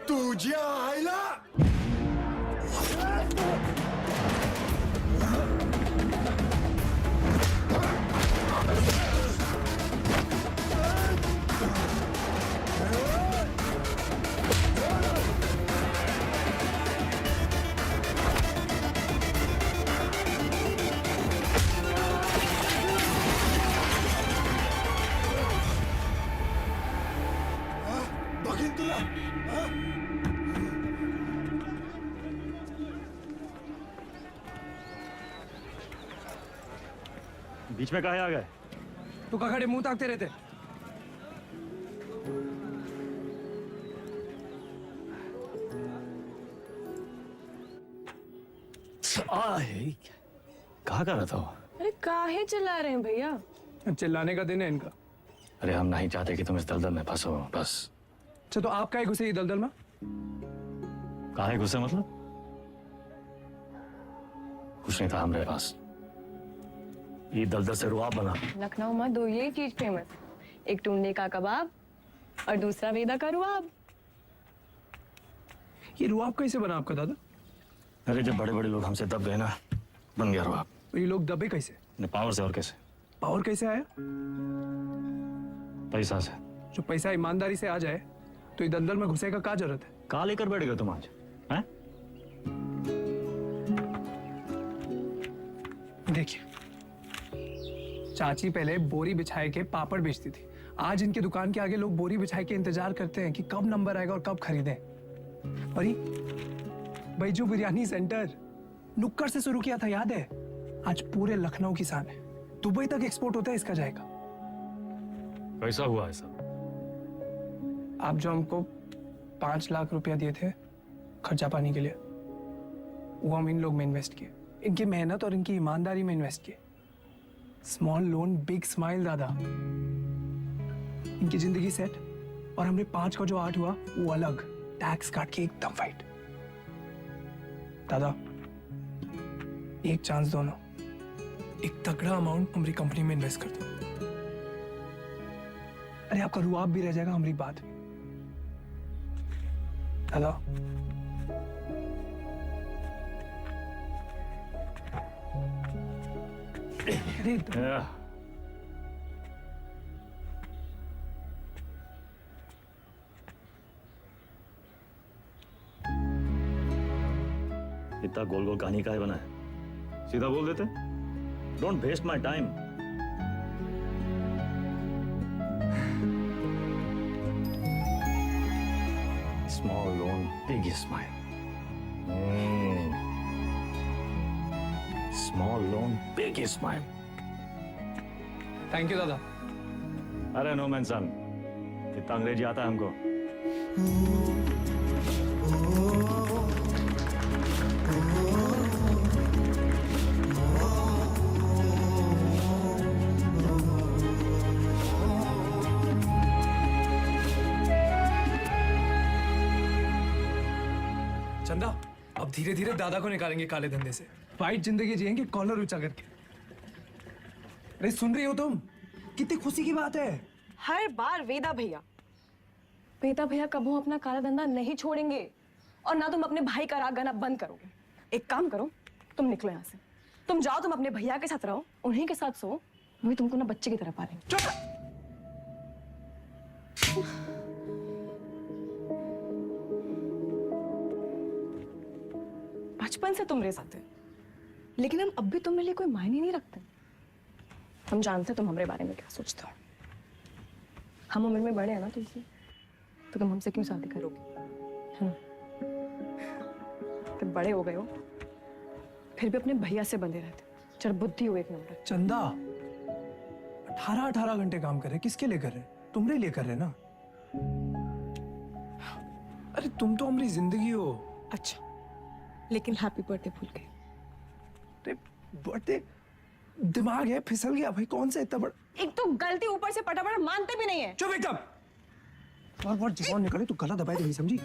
Speaker 2: तुझ्या आईला बघीन तुला
Speaker 3: बीच में काहे आ गए?
Speaker 12: तू का खड़े मुंह ताकते रहते?
Speaker 3: कहा कर रहा था?
Speaker 11: अरे काहे चिल्ला रहे हैं भैया?
Speaker 12: चिल्लाने का दिन है इनका।
Speaker 3: अरे हम नहीं चाहते कि तुम इस दलदल में फंसो, बस।
Speaker 12: अच्छा तो आप काहे घुसे ये दलदल में?
Speaker 3: काहे घुसे मतलब? कुछ नहीं था हमारे पास। ये दलदल से रुआब बना।
Speaker 11: लखनऊ में दो यही चीज फेमस, एक टुंडे का कबाब और दूसरा वेदा का रुआब।
Speaker 12: ये रुआब कैसे बना आपका दादा?
Speaker 3: अरे जब बड़े बड़े लोग हमसे दब गए ना, बन गया रुआब।
Speaker 12: तो ये लोग दबे कैसे?
Speaker 3: पावर से। और कैसे?
Speaker 12: पावर कैसे आया?
Speaker 3: पैसा से।
Speaker 12: जो पैसा ईमानदारी से आ जाए तो ये दलदल में घुसे का क्या जरूरत है?
Speaker 3: कहाँ लेकर बैठ गए तुम आज? हैं?
Speaker 12: देखिए, चाची पहले बोरी बिछाए के पापड़ बेचती थी। आज इनके दुकान के आगे लोग बोरी बिछाए के इंतजार करते हैं कि कब नंबर आएगा और कब खरीदें। और बैजू बिरयानी सेंटर नुक्कड़ से शुरू किया था, याद है? आज पूरे लखनऊ की शान है। दुबई तक एक्सपोर्ट होता है इसका जाएगा।
Speaker 3: कैसा हुआ है सब?
Speaker 12: आप जो हमको 5 लाख रुपया दिए थे खर्चा पानी के लिए, वो हम इन लोग में इन्वेस्ट किए, इनकी मेहनत और इनकी ईमानदारी में इन्वेस्ट किए। स्मॉल लोन बिग स्माइल दादा। इनकी जिंदगी सेट और हमने 5 का जो 8 हुआ वो अलग, टैक्स काट के एकदम फाइट। दादा एक चांस दो ना, एक तगड़ा अमाउंट हमारी कंपनी में इन्वेस्ट कर दो। अरे आपका रुआब भी रह जाएगा हमारी बात में। दादा अरे
Speaker 3: इतना गोल गोल कहानी काहे बना है? सीधा बोल देते। Don't waste my time. Small loan big smile. Small loan big smile.
Speaker 12: Thank you दादा।
Speaker 3: अरे नो मैन सन, इतना अंग्रेजी आता है हमको।
Speaker 12: चंदा अब धीरे धीरे दादा को निकालेंगे काले धंधे से, फाइट जिंदगी जिएंगे कॉलर ऊंचा करके। अरे सुन रही हो तुम? कितनी खुशी की बात है।
Speaker 11: हर बार वेदा भैया कबू अपना काला धंधा नहीं छोड़ेंगे और ना तुम अपने भाई का राग गाना बंद करोगे। एक काम करो, तुम निकलो यहाँ से। तुम जाओ, तुम अपने भैया के साथ रहो, उन्हीं के साथ सो, वही तुमको ना बच्चे की तरह पालेंगे।
Speaker 12: चुप।
Speaker 11: बचपन से तुम रह जाते, लेकिन हम अब भी तुम्हारे लिए कोई मायने नहीं रखते। हम जानते तुम हमारे बारे में क्या सोचते हो। हम उम्र में बड़े हैं ना तुमसे, तो तुम हमसे क्यों शादी करोगे? तुम बड़े हो गए हो, फिर भी अपने भैया से बंधे रहते। चल बुद्धि हो एक नंबर।
Speaker 12: चंदा 18 घंटे काम कर रहे, किसके लिए कर रहे? तुम्हारे लिए कर रहे ना। अरे तुम तो हमारी जिंदगी हो।
Speaker 11: अच्छा, लेकिन हैप्पी बर्थडे भूल गए।
Speaker 12: बर्थडे दिमाग है फिसल गया भाई, कौन सा इतना बड़ा।
Speaker 11: एक तो गलती ऊपर से पटापट मानते भी नहीं है।
Speaker 12: चुप एकदम। और जवान निकले तो गला दबाए तो नहीं समझी।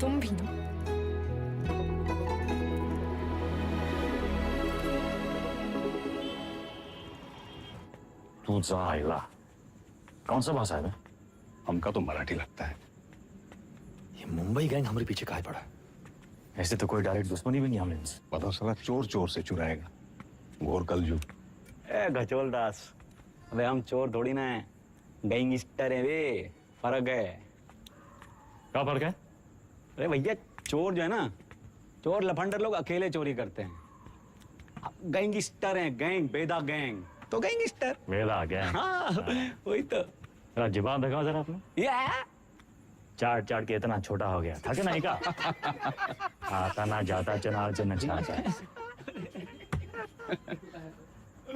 Speaker 11: तुम भी ना।
Speaker 3: तू जा आइला। कौन सा भाषा है बे?
Speaker 6: हमका तो मराठी लगता है।
Speaker 3: ये मुंबई गैंग हमारे पीछे काहे पड़ा? ऐसे तो कोई डायरेक्ट दुश्मनी भी नहीं हमने इनसे।
Speaker 6: पता चला चोर चोर से चुराएगा। घोर कलजू।
Speaker 5: ए गचोल दास, अबे हम चोर थोड़ी ना है, गैंगस्टर है वे। फर्क है।
Speaker 3: क्या फर्क है?
Speaker 5: अरे भैया चोर जो है ना, चोर लफंडर लोग अकेले चोरी करते हैं। गैंगस्टर हैं, गैंग, बेदा गैंग तो गैंगस्टर।
Speaker 3: बेदा गैंग।
Speaker 5: हाँ वही तो।
Speaker 3: जुबान दिखाओ जरा आपने। चाट चाट के इतना छोटा हो गया था कि नहीं का? आता ना जाता चनार से नचाता।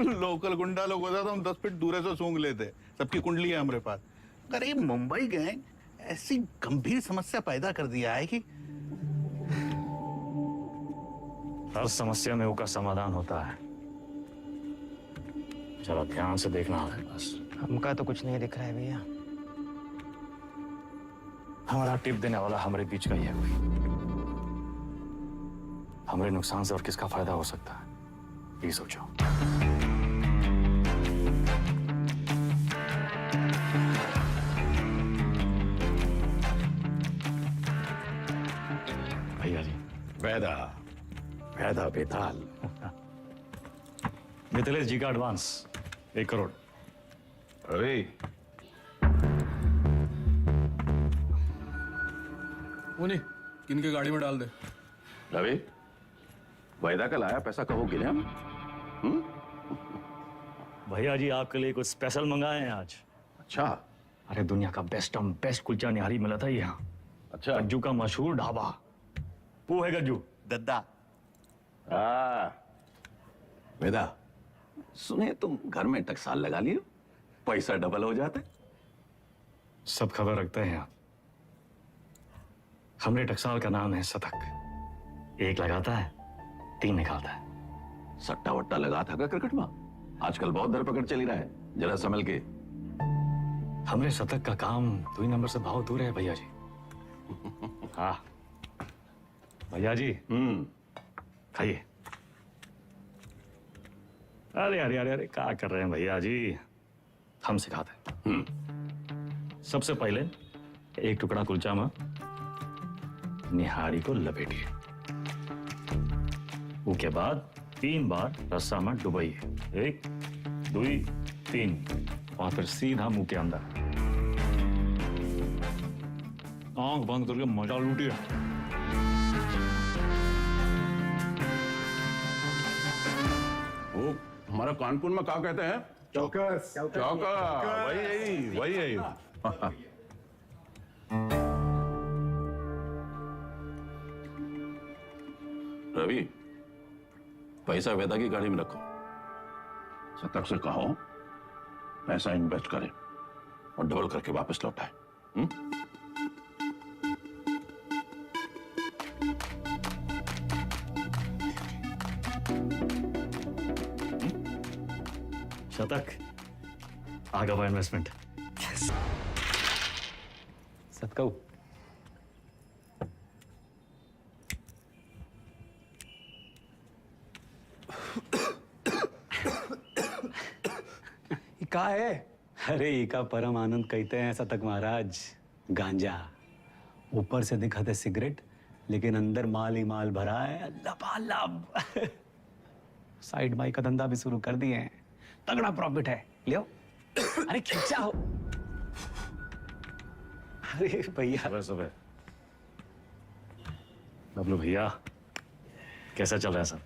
Speaker 4: लोकल गुंडा लोग होता तो हम 10 फीट दूर से सूंघ लेते। सबकी कुंडली है हमारे पास। अरे मुंबई गैंग ऐसी गंभीर समस्या पैदा कर दिया है कि
Speaker 3: हर समस्या में उसका समाधान होता है। जरा ध्यान से देखना है बस।
Speaker 2: हमका तो कुछ नहीं दिख रहा है भैया।
Speaker 3: हमारा टिप देने वाला हमारे बीच का ही है कोई। हमारे नुकसान से और किसका फायदा हो सकता है, ये सोचो। भैया जी।
Speaker 6: वैदा
Speaker 3: वैदा बेताल। मिथिलेश जी का एडवांस 1 करोड़।
Speaker 6: अरे
Speaker 8: उन्हीं किनके गाड़ी में डाल दे।
Speaker 1: रवि, वायदा का लाया पैसा कहो गिने हम?
Speaker 3: भैया जी आपके लिए कुछ स्पेशल मंगाए हैं आज।
Speaker 1: अच्छा।
Speaker 3: अरे दुनिया का बेस्ट कुलचा निहारी मिला था यहाँ।
Speaker 1: अच्छा।
Speaker 3: गज्जू का मशहूर ढाबा। वो है गज्जू
Speaker 6: दद्दा।
Speaker 1: वेदा, सुने तुम घर में टकसाल लगा लियो, पैसा डबल हो जाता है।
Speaker 3: सब खबर रखते हैं आप। हमरे टकसाल का नाम है सतक। एक लगाता है 3 निकालता है।
Speaker 1: सट्टा वट्टा लगा था क्या क्रिकेट में? आजकल बहुत धरपकड़ चली रहा है, जरा संभल के।
Speaker 3: हमरे शतक का काम 2 नंबर से बहुत दूर है भैया जी। हाँ भैया जी खाइए। अरे अरे अरे अरे क्या कर रहे हैं भैया जी, हम सिखाते हैं। सबसे पहले एक टुकड़ा कुलचा में निहारी को लपेटिए, उसके बाद 3 बार रस्सा में डुबाइए, 1 2 3, और फिर सीधा मुंह के अंदर आंख बंद करके मजा लूटिए।
Speaker 1: वो हमारा कानपुर में क्या कहते हैं?
Speaker 10: चौकस।
Speaker 1: चौका। वही रवि, पैसा वेदा की गाड़ी में रखो। शतक से कहो पैसा इन्वेस्ट करे और डबल करके वापस लौटाए।
Speaker 3: शतक आगे हुआ इन्वेस्टमेंट।
Speaker 5: सतकऊ का है? अरे इका परम आनंद कहते हैं शतक महाराज। गांजा ऊपर से दिखाते सिगरेट, लेकिन अंदर माल ही माल भरा है, लबालब। साइड बाई का धंधा भी शुरू कर दिए हैं, तगड़ा प्रॉफिट है। लियो। अरे खींचा हो। अरे भैया
Speaker 3: सुबह बबलू भैया कैसा चल रहा है सब?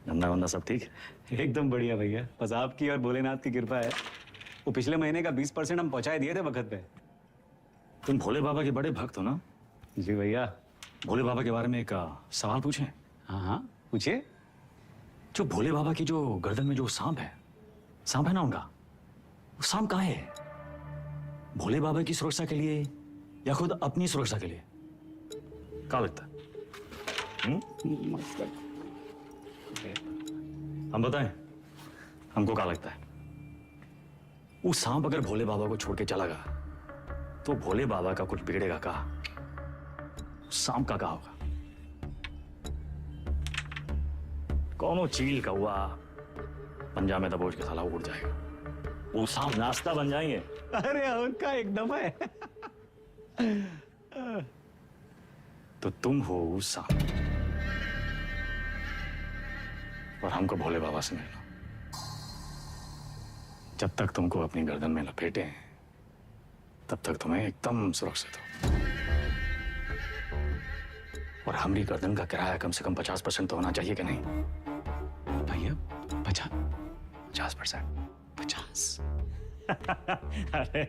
Speaker 3: धंधा वंदा सब ठीक?
Speaker 5: एकदम बढ़िया भैया, बस आपकी और भोलेनाथ की कृपा है। वो पिछले महीने का 20% हम पहुंचाए दिए थे वक्त पे।
Speaker 3: तुम भोले बाबा के बड़े भक्त हो ना?
Speaker 5: जी भैया।
Speaker 3: भोले बाबा के बारे में एक सवाल पूछें?
Speaker 5: हाँ हाँ पूछिए।
Speaker 3: जो भोले बाबा की जो गर्दन में जो सांप है ना उनका, वो सांप कहाँ है? भोले बाबा की सुरक्षा के लिए या खुद अपनी सुरक्षा के लिए? क्या लगता है? हम बताएं हमको क्या लगता है? वो सांप अगर भोले बाबा को छोड़ के चला गया तो भोले बाबा का कुछ बिगड़ेगा का? सांप का होगा? कौनो चील का हुआ पंजा में दबोच के साला उड़ जाएगा, वो सांप नाश्ता बन जाएंगे।
Speaker 5: अरे उनका एकदम है।
Speaker 3: तो तुम हो वो सांप और हमको भोले बाबा से मिलना। जब तक तुमको अपनी गर्दन में लपेटे हैं तब तक तुम्हें एकदम सुरक्षित हो। और हमारी गर्दन का किराया कम से कम 50% तो होना चाहिए कि नहीं
Speaker 5: भैया? 50%? 50?
Speaker 3: अरे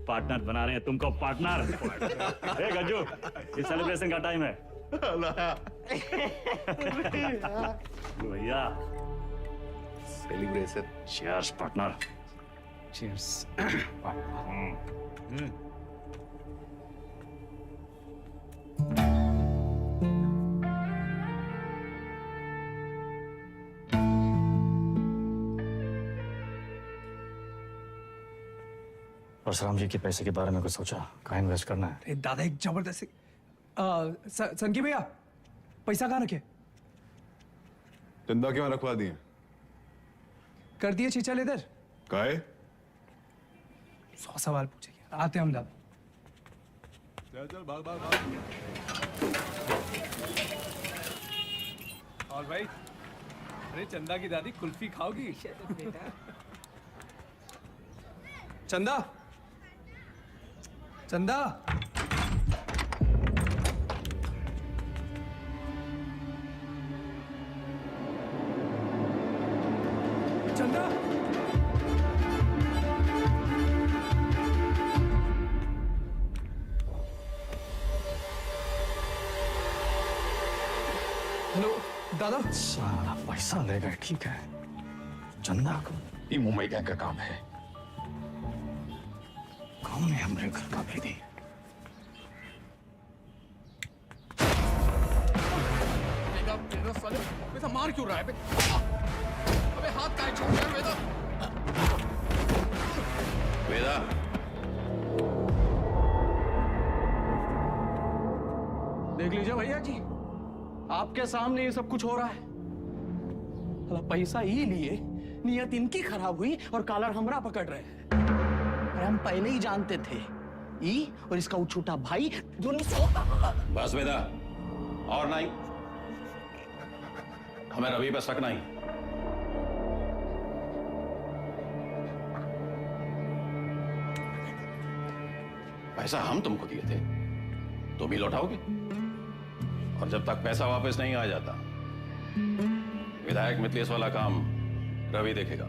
Speaker 3: पार्टनर बना रहे हैं तुमको, पार्टनर। ए गज्जू, ये सेलिब्रेशन का टाइम है। भैया
Speaker 1: celebration.
Speaker 3: Cheers partner.
Speaker 5: Cheers.
Speaker 3: Parshuram ji के पैसे के बारे में कुछ सोचा? कहाँ इन्वेस्ट करना है?
Speaker 12: अरे दादा एक जबरदस्त संकी भैया पैसा कहाँ रखे?
Speaker 7: चंदा क्यों रखवा दिए?
Speaker 12: कर दिए चीचल इधर।
Speaker 7: काहे?
Speaker 12: 100 सवाल पूछेंगे, आते हम दादा।
Speaker 7: चल भाग भाग भाग।
Speaker 12: और भाई, अरे चंदा की दादी कुल्फी खाओगी? चंदा, चंदा, चंदा। हेलो दादा।
Speaker 3: सारा पैसा ले गए, ठीक है। चंदा को ये मुंबई का काम है, कौन है हमारे घर का भेदी?
Speaker 6: ऐसा मार क्यों रहा है? अबे हाथ काहे छोड़ रहा है वेदा?
Speaker 1: वेदा,
Speaker 6: देख लीजिए भैया जी, आपके सामने ये सब कुछ हो रहा है। पैसा ही लिए, नियत इनकी खराब हुई और कॉलर हमरा पकड़ रहे हैं। अरे हम पहले ही जानते थे, ई और इसका वो छोटा भाई दोनों।
Speaker 1: बस वेदा, और नहीं, हमें रवि पर शक नहीं। पैसा हम तुमको दिए थे, तुम ही लौटाओगे, और जब तक पैसा वापस नहीं आ जाता, विधायक मिथिलेश वाला काम रवि देखेगा।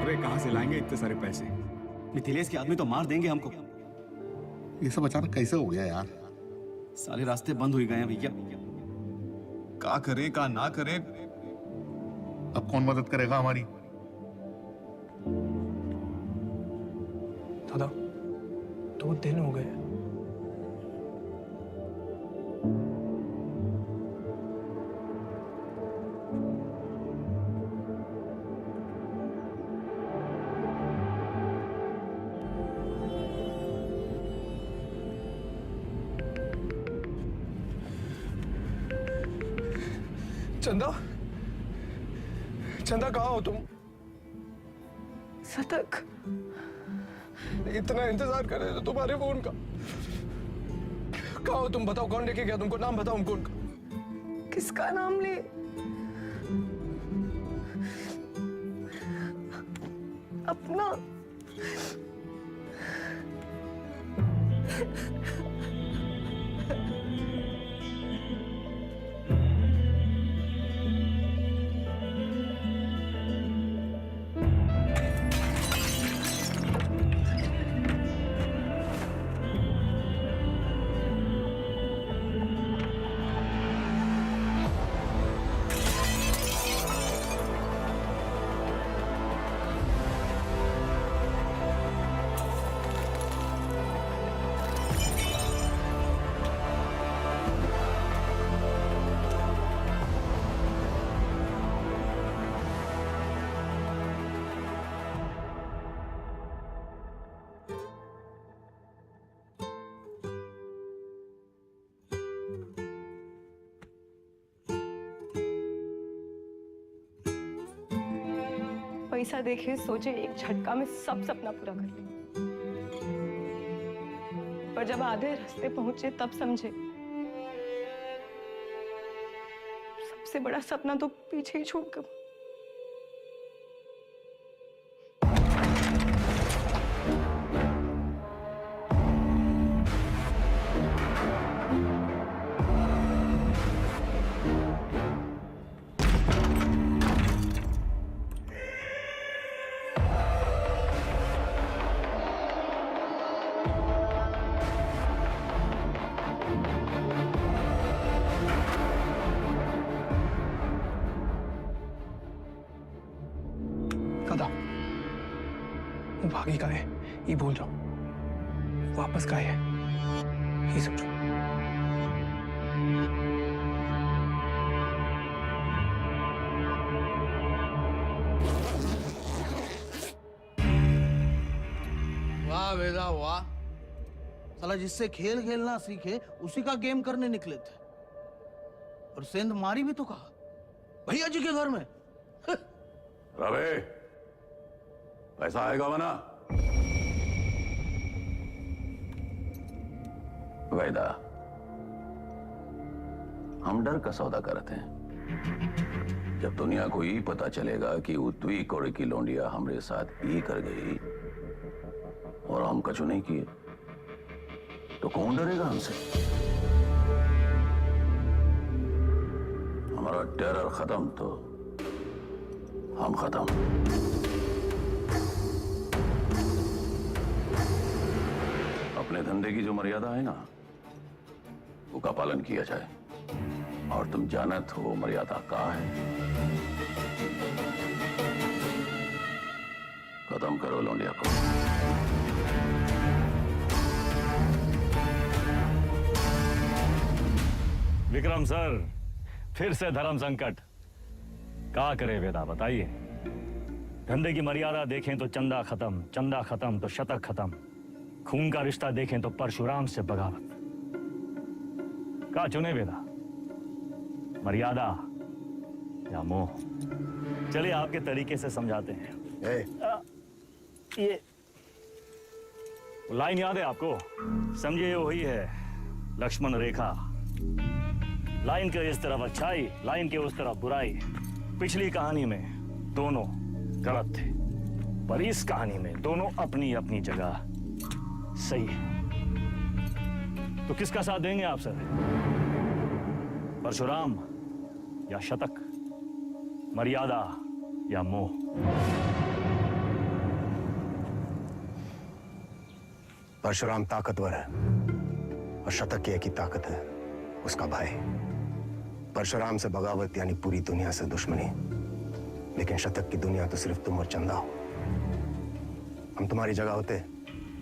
Speaker 6: अरे कहां से लाएंगे इतने सारे पैसे? मिथिलेश के आदमी तो मार देंगे हमको।
Speaker 10: ये सब अचानक कैसे हो गया यार?
Speaker 6: सारे रास्ते बंद हो गए हैं भैया। का करें का ना करें?
Speaker 10: अब कौन मदद करेगा हमारी?
Speaker 12: दादा 2 दिन हो गए। चंदा, चंदा कहाँ हो तुम?
Speaker 11: सतक,
Speaker 12: इतना इंतजार कर रहे थे तुम्हारे फोन का। कहाँ हो तुम? बताओ कौन लेके गया तुमको? नाम बताओ हमको उनका।
Speaker 11: किसका नाम ले? अपना। पैसा देखे सोचे एक झटका में सब सपना पूरा कर ले, पर जब आधे रास्ते पहुंचे तब समझे सबसे बड़ा सपना तो पीछे ही छूट गया।
Speaker 12: वो भागी का है ये भूल जाओ, वापस का है ये समझो।
Speaker 9: वाह वेदा वाह, साला जिससे खेल खेलना सीखे उसी का गेम करने निकले थे, और सेंध मारी भी तो कहा भैया जी के घर में।
Speaker 1: रवे, पैसा आएगा वना? वैदा, हम डर का सौदा करते हैं। जब दुनिया को ये पता चलेगा कि उत्वी कोड़े की लौंडिया हमरे साथ ये कर गई और हम कछु नहीं किए, तो कौन डरेगा हमसे? हमारा टेरर खत्म तो हम खत्म। अपने धंधे की जो मर्यादा है ना, वो का पालन किया जाए, और तुम जानत हो मर्यादा का है। खत्म करो लौंडिया को।
Speaker 3: विक्रम सर, फिर से धर्म संकट। क्या करे वेदा, बताइए। धंधे की मर्यादा देखें तो चंदा खत्म, चंदा खत्म तो शतक खत्म, खून का रिश्ता देखें तो परशुराम से बगावत। क्या चुने वेदा, मर्यादा या मोह? चलिए आपके तरीके से समझाते हैं। ये लाइन याद है आपको? समझिए वही है लक्ष्मण रेखा। लाइन के इस तरफ अच्छाई, लाइन के उस तरफ बुराई। पिछली कहानी में दोनों गलत थे, पर इस कहानी में दोनों अपनी अपनी जगह सही है। तो किसका साथ देंगे आप सर? परशुराम या शतक, मर्यादा या मोह?
Speaker 2: परशुराम ताकतवर है और शतक की एक ही ताकत है, उसका भाई। परशुराम से बगावत यानी पूरी दुनिया से दुश्मनी, लेकिन शतक की दुनिया तो सिर्फ तुम और चंदा हो। हम तुम्हारी जगह होते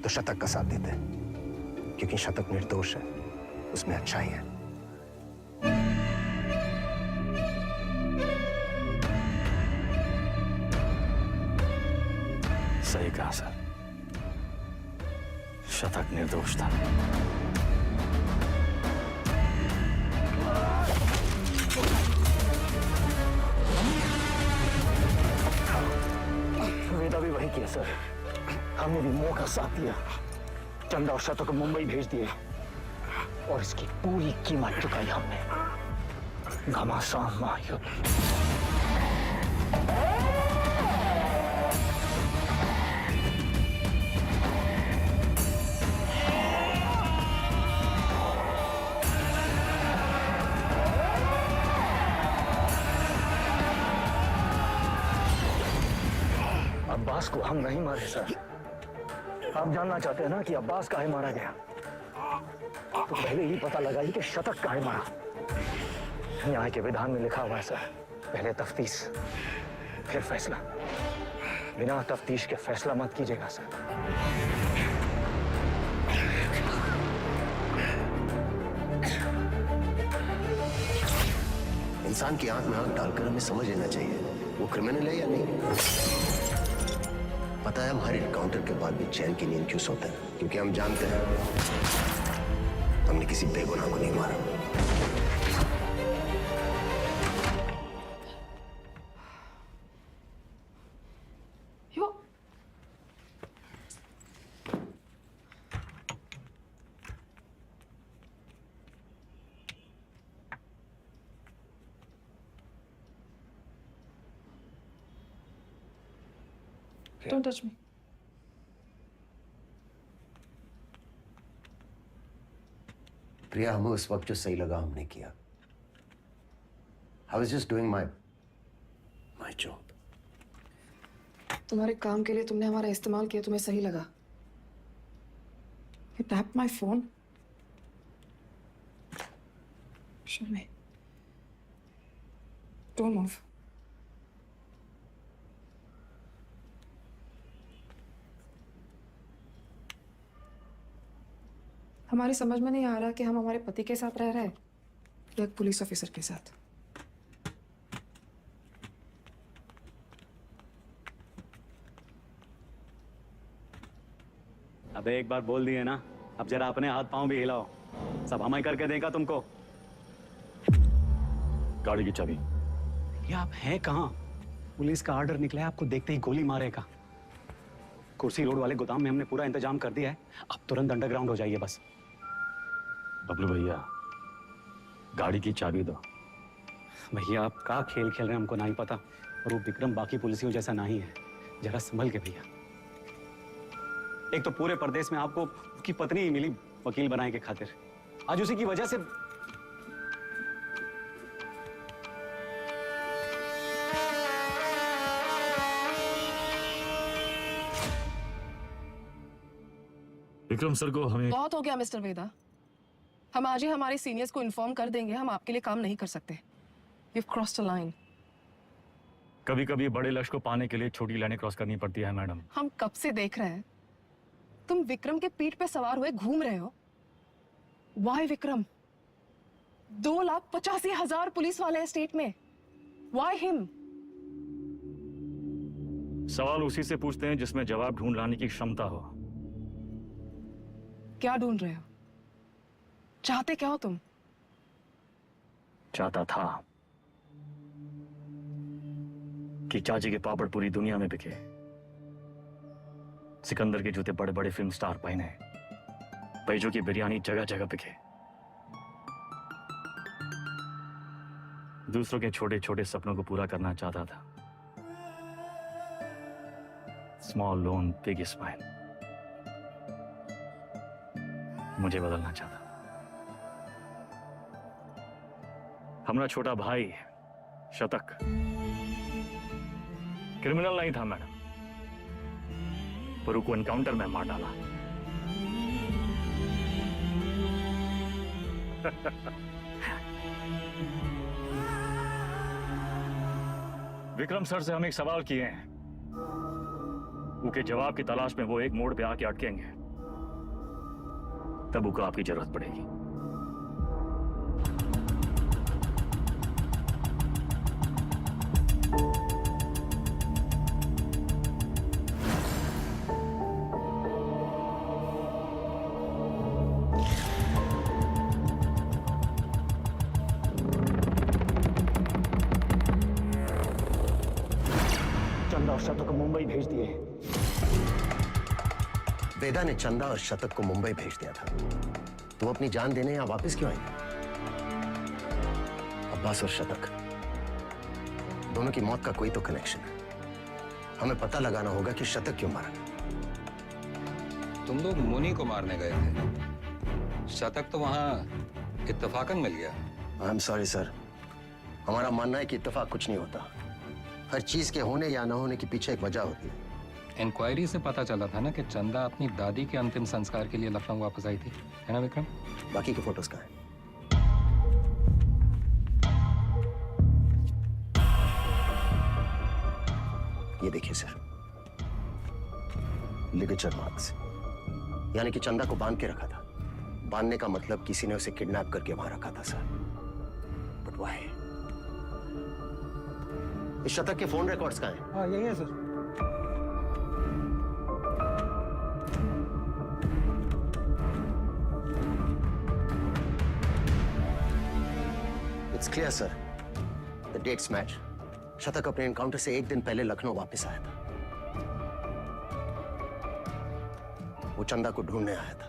Speaker 2: तो शतक का साथ देते, क्योंकि शतक निर्दोष है, उसमें अच्छाई है।
Speaker 3: सही कहा सर, शतक निर्दोष था।
Speaker 9: वेदा भी वही किया सर, हमने भी मोह का साथ दिया, चंदा और शतक को मुंबई भेज दिए और इसकी पूरी कीमत चुकाई हमने। घमासान महायुद्ध। अब्बास को हम नहीं मारे सर। आप जानना चाहते हैं ना कि अब्बास काहे मारा गया? तो पहले ही पता लगाइए कि शतक काहे मारा। न्याय के विधान में लिखा हुआ है सर, पहले तफ्तीश फिर फैसला। बिना तफ्तीश के फैसला मत कीजिएगा सर।
Speaker 2: इंसान की आंख में आंख डालकर हमें समझ लेना चाहिए वो क्रिमिनल है या नहीं। पता है हम हर एनकाउंटर के बाद भी चैन की नींद क्यों सोते हैं? क्योंकि हम जानते हैं हमने किसी बेगुनाह को नहीं मारा।
Speaker 11: Don't touch me.
Speaker 2: प्रिया, हमें उस वक्त जो सही लगा हमने किया। I was just doing my job.
Speaker 11: तुम्हारे काम के लिए तुमने हमारा इस्तेमाल किया, तुम्हें सही लगा? You tapped my phone. Show me. Don't move. हमारी समझ में नहीं आ रहा कि हम हमारे पति के साथ रह रहे हैं या एक पुलिस ऑफिसर के साथ।
Speaker 5: अबे एक बार बोल दिए ना, अब जरा अपने हाथ पांव भी हिलाओ, सब हम ही करके देगा तुमको।
Speaker 3: गाड़ी की चाबी।
Speaker 5: ये आप हैं कहाँ? पुलिस का ऑर्डर निकला है, आपको देखते ही गोली मारेगा। कुर्सी रोड वाले गोदाम में हमने पूरा इंतजाम कर दिया है, अब तुरंत अंडरग्राउंड हो जाइए बस।
Speaker 3: बबलू भैया, गाड़ी की चाबी दो।
Speaker 5: भैया आप क्या खेल खेल रहे हैं हमको नहीं पता, और वो विक्रम बाकी पुलिसियों जैसा नहीं है, जरा संभल के भैया। एक तो पूरे प्रदेश में आपको उसकी पत्नी ही मिली वकील बनाने के खातिर, आज उसी की वजह से।
Speaker 3: विक्रम सर को हमें
Speaker 11: बहुत हो गया मिस्टर वेदा, हम आज ही हमारे सीनियर्स को इन्फॉर्म कर देंगे, हम आपके लिए काम नहीं कर सकते। You've crossed a line.
Speaker 3: कभी कभी बड़े लक्ष्य को पाने के लिए छोटी लाइनें क्रॉस करनी पड़ती है मैडम।
Speaker 11: हम कब से देख रहे हैं तुम विक्रम के पीठ पे सवार हुए घूम रहे हो। Why विक्रम? 2,85,000 पुलिस वाले हैं स्टेट में। Why him?
Speaker 3: सवाल उसी से पूछते हैं जिसमें जवाब ढूंढ लाने की क्षमता हो।
Speaker 11: क्या ढूंढ रहे हो? चाहते क्या हो तुम?
Speaker 3: चाहता था कि चाची के पापड़ पूरी दुनिया में बिके, सिकंदर के जूते बड़े बड़े फिल्म स्टार पहने, बैजों की बिरयानी जगह जगह बिके, दूसरों के छोटे छोटे सपनों को पूरा करना चाहता था। Small loan big smile. मुझे बदलना चाहता। हमारा छोटा भाई शतक क्रिमिनल नहीं था मैडम, पर उसको एनकाउंटर में मार डाला। विक्रम सर से हम एक सवाल किए हैं, उसके जवाब की तलाश में वो एक मोड़ पे आके अटकेंगे, तब उसको आपकी जरूरत पड़ेगी।
Speaker 2: चंदा और शतक को मुंबई भेज दिए। वेदा ने चंदा और शतक को मुंबई भेज दिया था, तो वो अपनी जान देने यहां वापस क्यों आए? अब्बास और शतक दोनों की मौत का कोई तो कनेक्शन है। हमें पता लगाना होगा कि शतक क्यों मारा।
Speaker 16: तुम लोग मुनि को मारने गए थे, शतक तो वहां इत्तेफाकन मिल गया।
Speaker 2: आई एम सॉरी सर, हमारा मानना है कि इत्तेफाक कुछ नहीं होता। हर चीज के होने या न होने के पीछे एक वजह होती है।
Speaker 16: इंक्वायरी से पता चला था ना कि चंदा अपनी दादी के अंतिम संस्कार के लिए लखनऊ वापस आई थी, है ना विक्रम?
Speaker 2: बाकी के फोटोज कहाँ हैं? ये देखिए सर, लिगेचर मार्क्स, यानी कि चंदा को बांध के रखा था। बांधने का मतलब किसी ने उसे किडनैप करके वहां रखा था सर। But why? इस शतक के फोन रिकॉर्ड्स कहाँ हैं?
Speaker 12: हाँ यही है sir.
Speaker 2: It's clear, sir. The dates match. शतक अपने एनकाउंटर से एक दिन पहले लखनऊ वापस आया था। वो चंदा को ढूंढने आया था।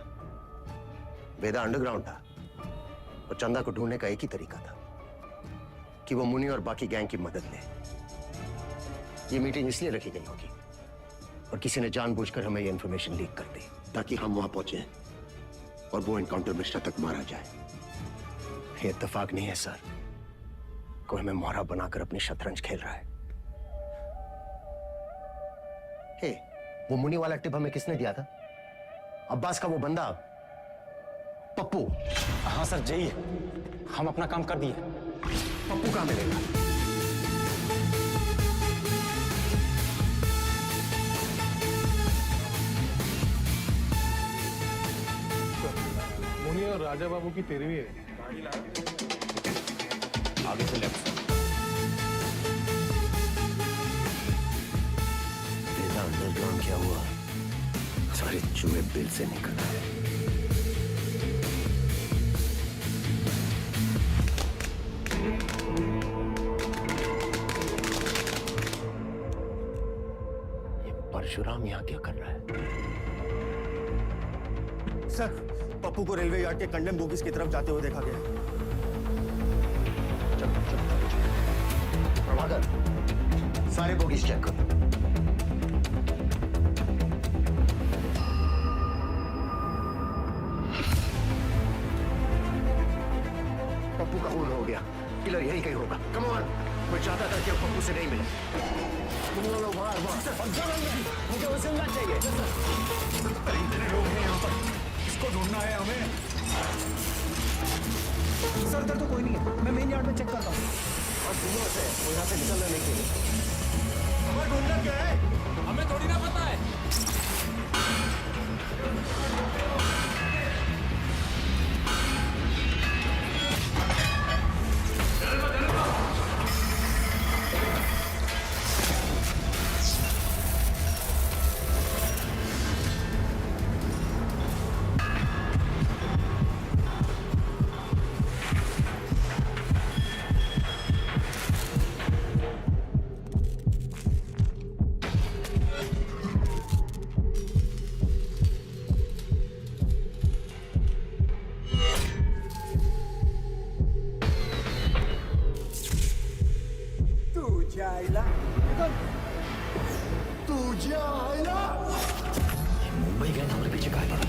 Speaker 2: वेदा अंडरग्राउंड था और चंदा को ढूंढने का एक ही तरीका था कि वो मुनि और बाकी गैंग की मदद ले। ये मीटिंग इसलिए रखी गई होगी और किसी ने जानबूझकर हमें ये इंफॉर्मेशन लीक कर दी ताकि हम वहां पहुंचे और वो एनकाउंटर में शतक मारा जाए। ये इत्तेफाक नहीं है सर, कोई हमें मोहरा बनाकर अपनी शतरंज खेल रहा है। हे, वो मुनि वाला टिप हमें किसने दिया था? अब्बास का वो बंदा पप्पू।
Speaker 5: हाँ सर जी, हम अपना काम कर दिए।
Speaker 2: पप्पू कहाँ मिलेगा?
Speaker 6: मुनि और राजा बाबू की तेरहवीं है।
Speaker 5: आगे से लेफ्ट।
Speaker 2: बेटा अंडरग्राउंड क्या हुआ? सारे चूहे बिल से निकल आए। ये परशुराम यहाँ क्या कर रहा है?
Speaker 17: सर, पप्पू को रेलवे यार्ड के कंडेम बोगीज की तरफ जाते हुए देखा गया।
Speaker 2: प्रभाकर, सारे बोगीज चेक करो। पप्पू का खून हो गया, किलर यही कहीं होगा। कम ऑन, मैं चाहता था कि पप्पू से नहीं मिले। तुम लोग मुझे वो जिंदा चाहिए।
Speaker 10: इतने लोग हैं यहाँ पर, इसको ढूंढना है हमें।
Speaker 12: सर इधर तो कोई नहीं है, मैं मेन यार्ड में चेक करता हूँ।
Speaker 2: और दिनों से वो यहाँ से निकलना नहीं चाहिए।
Speaker 10: हमें ढूंढना क्या है?
Speaker 14: हमें थोड़ी ना पता है।
Speaker 10: तुझे आया
Speaker 9: मुंबई गए हमारे पीछे काय पड़ा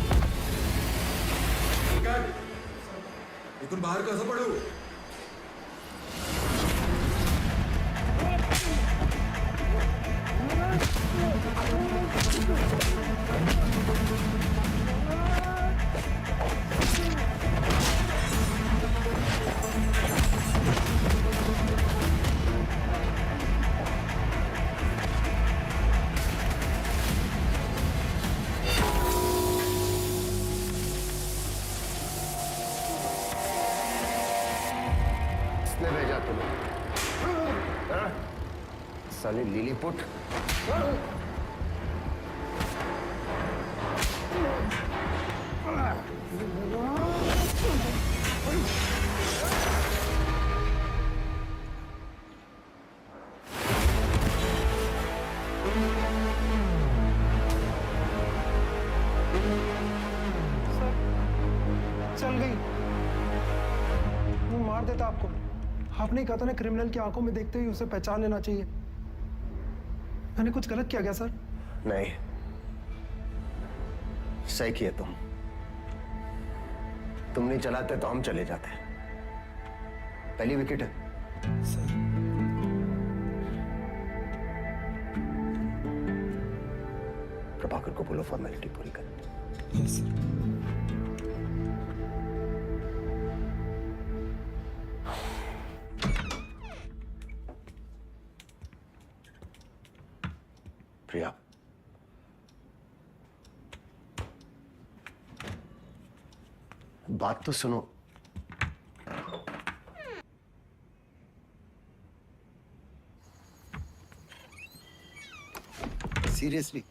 Speaker 7: इथून बाहेर कसं पडू?
Speaker 2: किसने भेजा तुम्हें? हाँ? साले लिलीपुट।
Speaker 12: चल गई। वो मार देता आपको। आपने कहा था ना क्रिमिनल की आंखों में देखते ही उसे पहचान लेना चाहिए। मैंने कुछ गलत किया क्या सर?
Speaker 2: नहीं, सही किए तुम नहीं चलाते तो हम चले जाते। पहली विकेट है। प्रभाकर को बोलो फॉर्मेलिटी पूरी कर।
Speaker 12: Yes sir.
Speaker 2: प्रिया, बात तो सुनो। सीरियसली?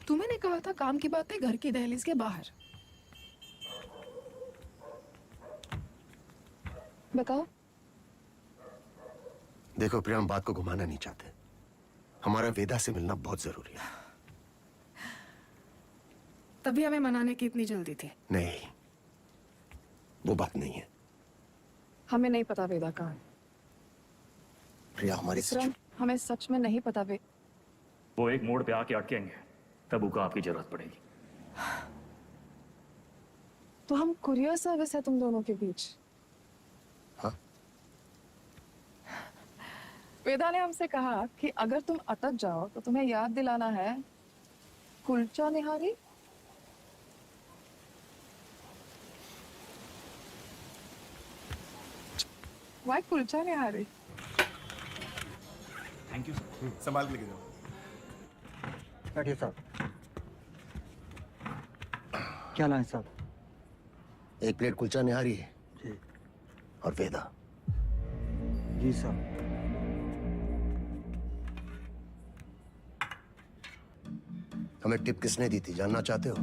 Speaker 11: तुम्हें कहा था काम की बातें घर की दहलीज के बाहर। बताओ।
Speaker 2: देखो प्रिया, हम बात को घुमाना नहीं चाहते। हमारा वेदा से मिलना बहुत जरूरी है।
Speaker 11: तभी हमें मनाने की इतनी जल्दी थी।
Speaker 2: नहीं, वो बात नहीं है।
Speaker 11: हमें नहीं पता वेदा कहाँ है।
Speaker 2: प्रिया, हमारी
Speaker 11: हमें सच में नहीं पता
Speaker 3: वो एक मोड़ पे आके अटकेंगे, तब उनको आपकी जरूरत पड़ेगी।
Speaker 11: तो हम कुरियर सर्विस है तुम दोनों के बीच।
Speaker 2: हाँ?
Speaker 11: वेदा ने हमसे कहा कि अगर तुम अटक जाओ तो तुम्हें याद दिलाना है kulcha nihari. Why kulcha nihari?
Speaker 3: Thank you sir.
Speaker 17: संभाल के लेके जाओ।
Speaker 2: बैठिए साहब।
Speaker 9: क्या लाए साहब?
Speaker 2: एक प्लेट कुलचा निहारी
Speaker 9: जी।
Speaker 2: और वेदा।
Speaker 9: जी साहब।
Speaker 2: हमें टिप किसने दी थी, जानना चाहते हो?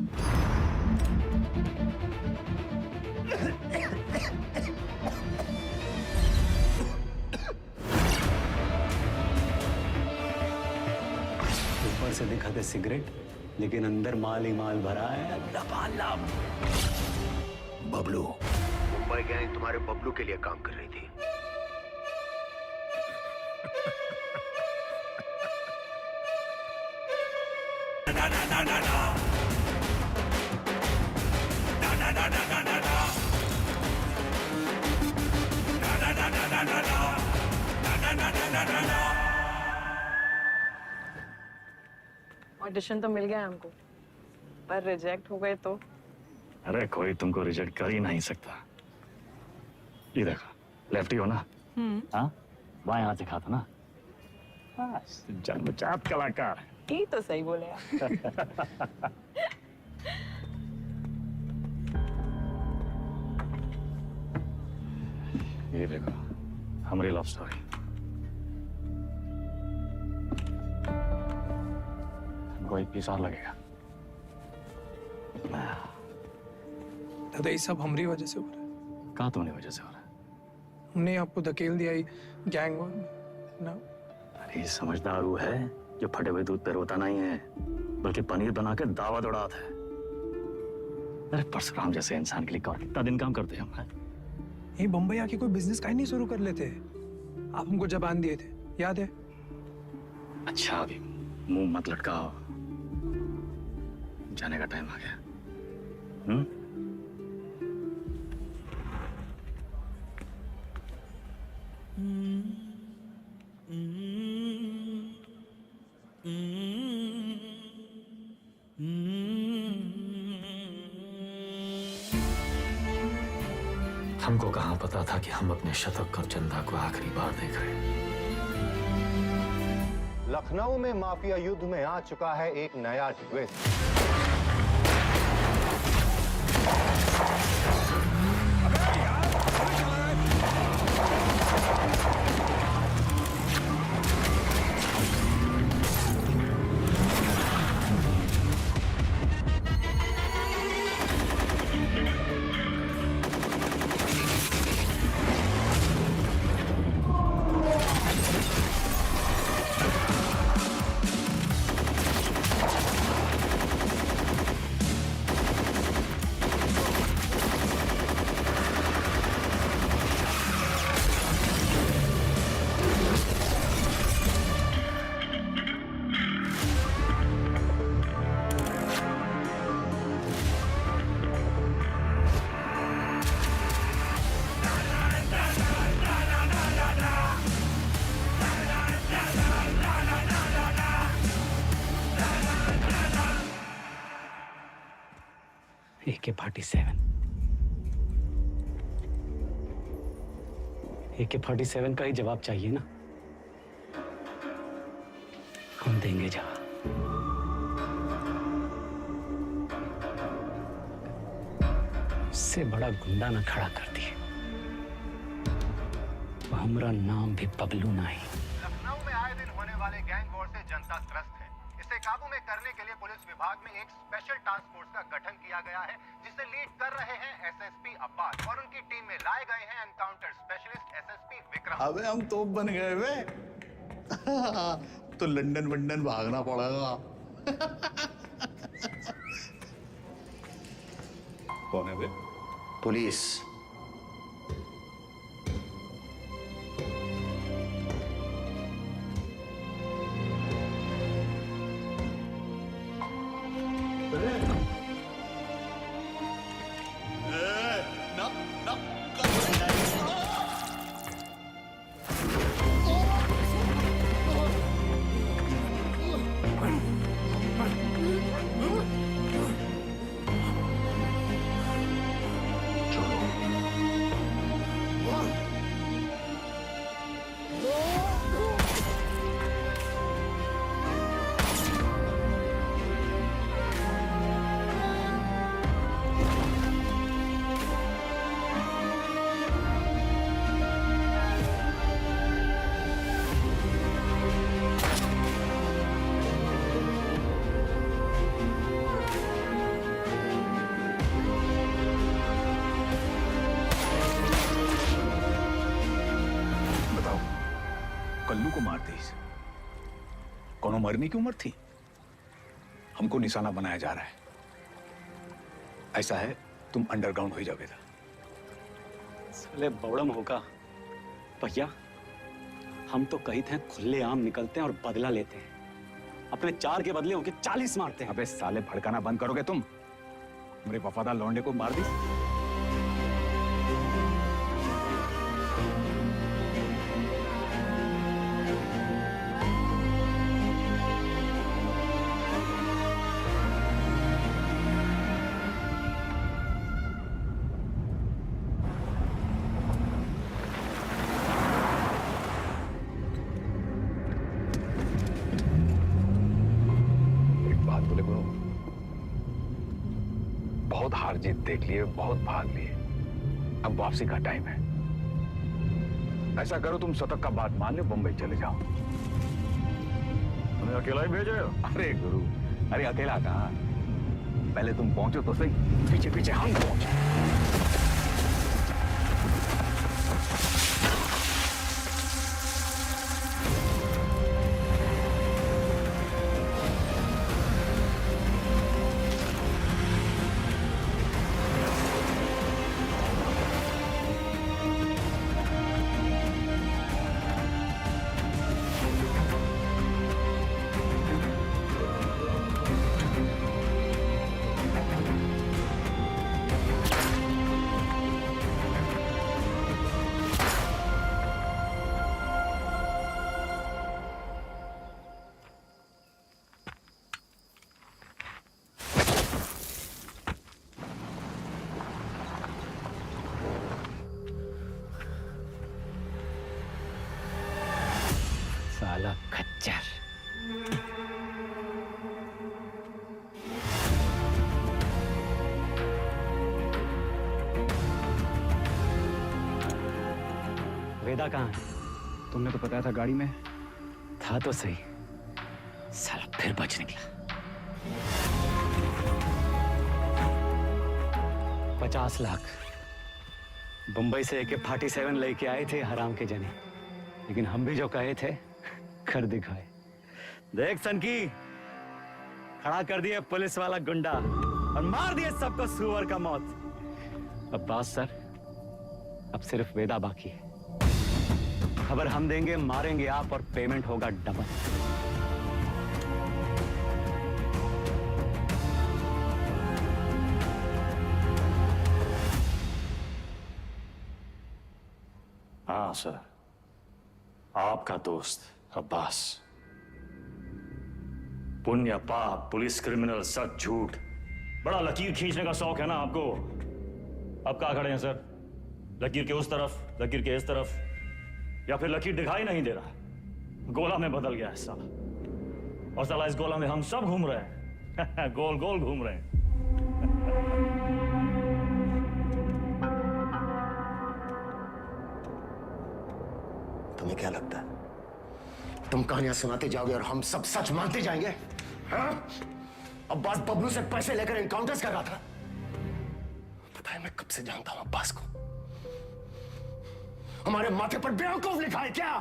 Speaker 5: ऊपर से दिखाते सिगरेट, लेकिन अंदर माल ही माल भरा है लबालब।
Speaker 2: बबलू, मुंबई गैंग तुम्हारे बबलू के लिए काम कर रही थी।
Speaker 11: ऑडिशन तो मिल गया हमको, पर रिजेक्ट हो गए तो?
Speaker 3: अरे कोई तुमको रिजेक्ट कर ही नहीं सकता। ये देखो, लेफ्टी हो ना? हाँ, बाएं हाथ दिखा था ना? बस जन्मजात कलाकार।
Speaker 11: ये तो सही बोले आप।
Speaker 3: ये देखो, हमारी लव स्टोरी। हमको 1 पीस और लगेगा।
Speaker 12: दादा ये सब हमारी वजह से हो रहा है।
Speaker 3: कहाँ तुम्हारी वजह से हो रहा है?
Speaker 12: हमने आपको धकेल दिया ही गैंग वॉर में ना।
Speaker 3: अरे समझदार वो है जो फटे हुए दूध पे रोता नहीं है, बल्कि पनीर बना के दावा दौड़ाता है। अरे परशुराम जैसे इंसान के लिए कौन कितना दिन काम करते हैं हम?
Speaker 12: यही बम्बई आके कोई बिजनेस का ही नहीं शुरू कर लेते। आप हमको जबान दिए थे, याद है?
Speaker 3: अच्छा अभी मुंह मत लटकाओ, जाने का टाइम आ गया। हमको कहाँ पता था कि हम अपने शतक और चंदा को आखिरी बार देख रहे हैं।
Speaker 2: लखनऊ में माफिया युद्ध में आ चुका है एक नया ट्विस्ट।
Speaker 5: AK-47 AK-47 का ही जवाब चाहिए ना, हम देंगे जवाब। इससे बड़ा गुंडा ना खड़ा कर दिए, हमारा नाम भी बबलू नहीं।
Speaker 2: लखनऊ में आए दिन होने वाले गैंग वॉर से जनता त्रस्त है। इसे काबू में करने के लिए पुलिस विभाग में एक स्पेशल टास्क फोर्स का गठन किया गया है, जिसे लीड कर रहे हैं एसएसपी अब्बास और उनकी टीम में लाए गए हैं एनकाउंटर स्पेशलिस्ट एसएसपी विक्रम।
Speaker 9: अबे हम तोप बन गए वे। तो लंदन वंदन भागना पड़ेगा। कौन है वे?
Speaker 2: पुलिस।
Speaker 9: कल्लू को मार दी, कौन मरने की उम्र थी? हमको निशाना बनाया जा रहा है। ऐसा है, तुम अंडरग्राउंड हो जाओगे।
Speaker 5: साले बौड़म होगा भैया, हम तो कही थे खुले आम निकलते हैं और बदला लेते हैं, अपने 4 के बदले उनके 40 मारते हैं।
Speaker 9: अबे साले भड़काना बंद करोगे तुम? मेरे वफादार लौंडे को मार दी। बहुत हार जीत देख लिए, बहुत भाग लिए, अब वापसी का टाइम है। ऐसा करो, तुम शतक का बात मान लो, बंबई चले जाओ।
Speaker 3: उन्हें अकेला ही भेजे?
Speaker 9: अरे गुरु, अरे अकेला कहाँ, पहले तुम पहुंचो तो सही। पीछे पीछे हम पहुंचे।
Speaker 5: खच्चर। वेदा कहाँ है? तुमने तो बताया था गाड़ी में था तो सही, साला फिर बच निकला। 50 लाख बंबई से AK-47 लेके आए थे हराम के जने, लेकिन हम भी जो कहे थे कर दिखाए। देख सनकी, खड़ा कर दिए पुलिस वाला गुंडा और मार दिए सबको सुअर का मौत। अब्बास सर, अब सिर्फ वेदा बाकी है। खबर हम देंगे, मारेंगे आप और पेमेंट होगा डबल।
Speaker 3: हाँ सर, आपका दोस्त अब्बास। पुण्य पाप, पुलिस, क्रिमिनल, सच झूठ, बड़ा लकीर खींचने का शौक है ना आपको। अब कहाँ खड़े हैं सर? लकीर के उस तरफ, लकीर के इस तरफ, या फिर लकीर दिखाई नहीं दे रहा, गोला में बदल गया है साला। और साला इस गोला में हम सब घूम रहे हैं गोल गोल घूम रहे हैं।
Speaker 2: तुम्हें क्या लगता है तुम कहानियां सुनाते जाओगे और हम सब सच मानते जाएंगे? हाँ? अब्बास बबलू से पैसे लेकर एनकाउंटर्स कर रहा था। पता है मैं कब से जानता हूं अब्बास को। हमारे माथे पर बेवकूफ लिखा है क्या?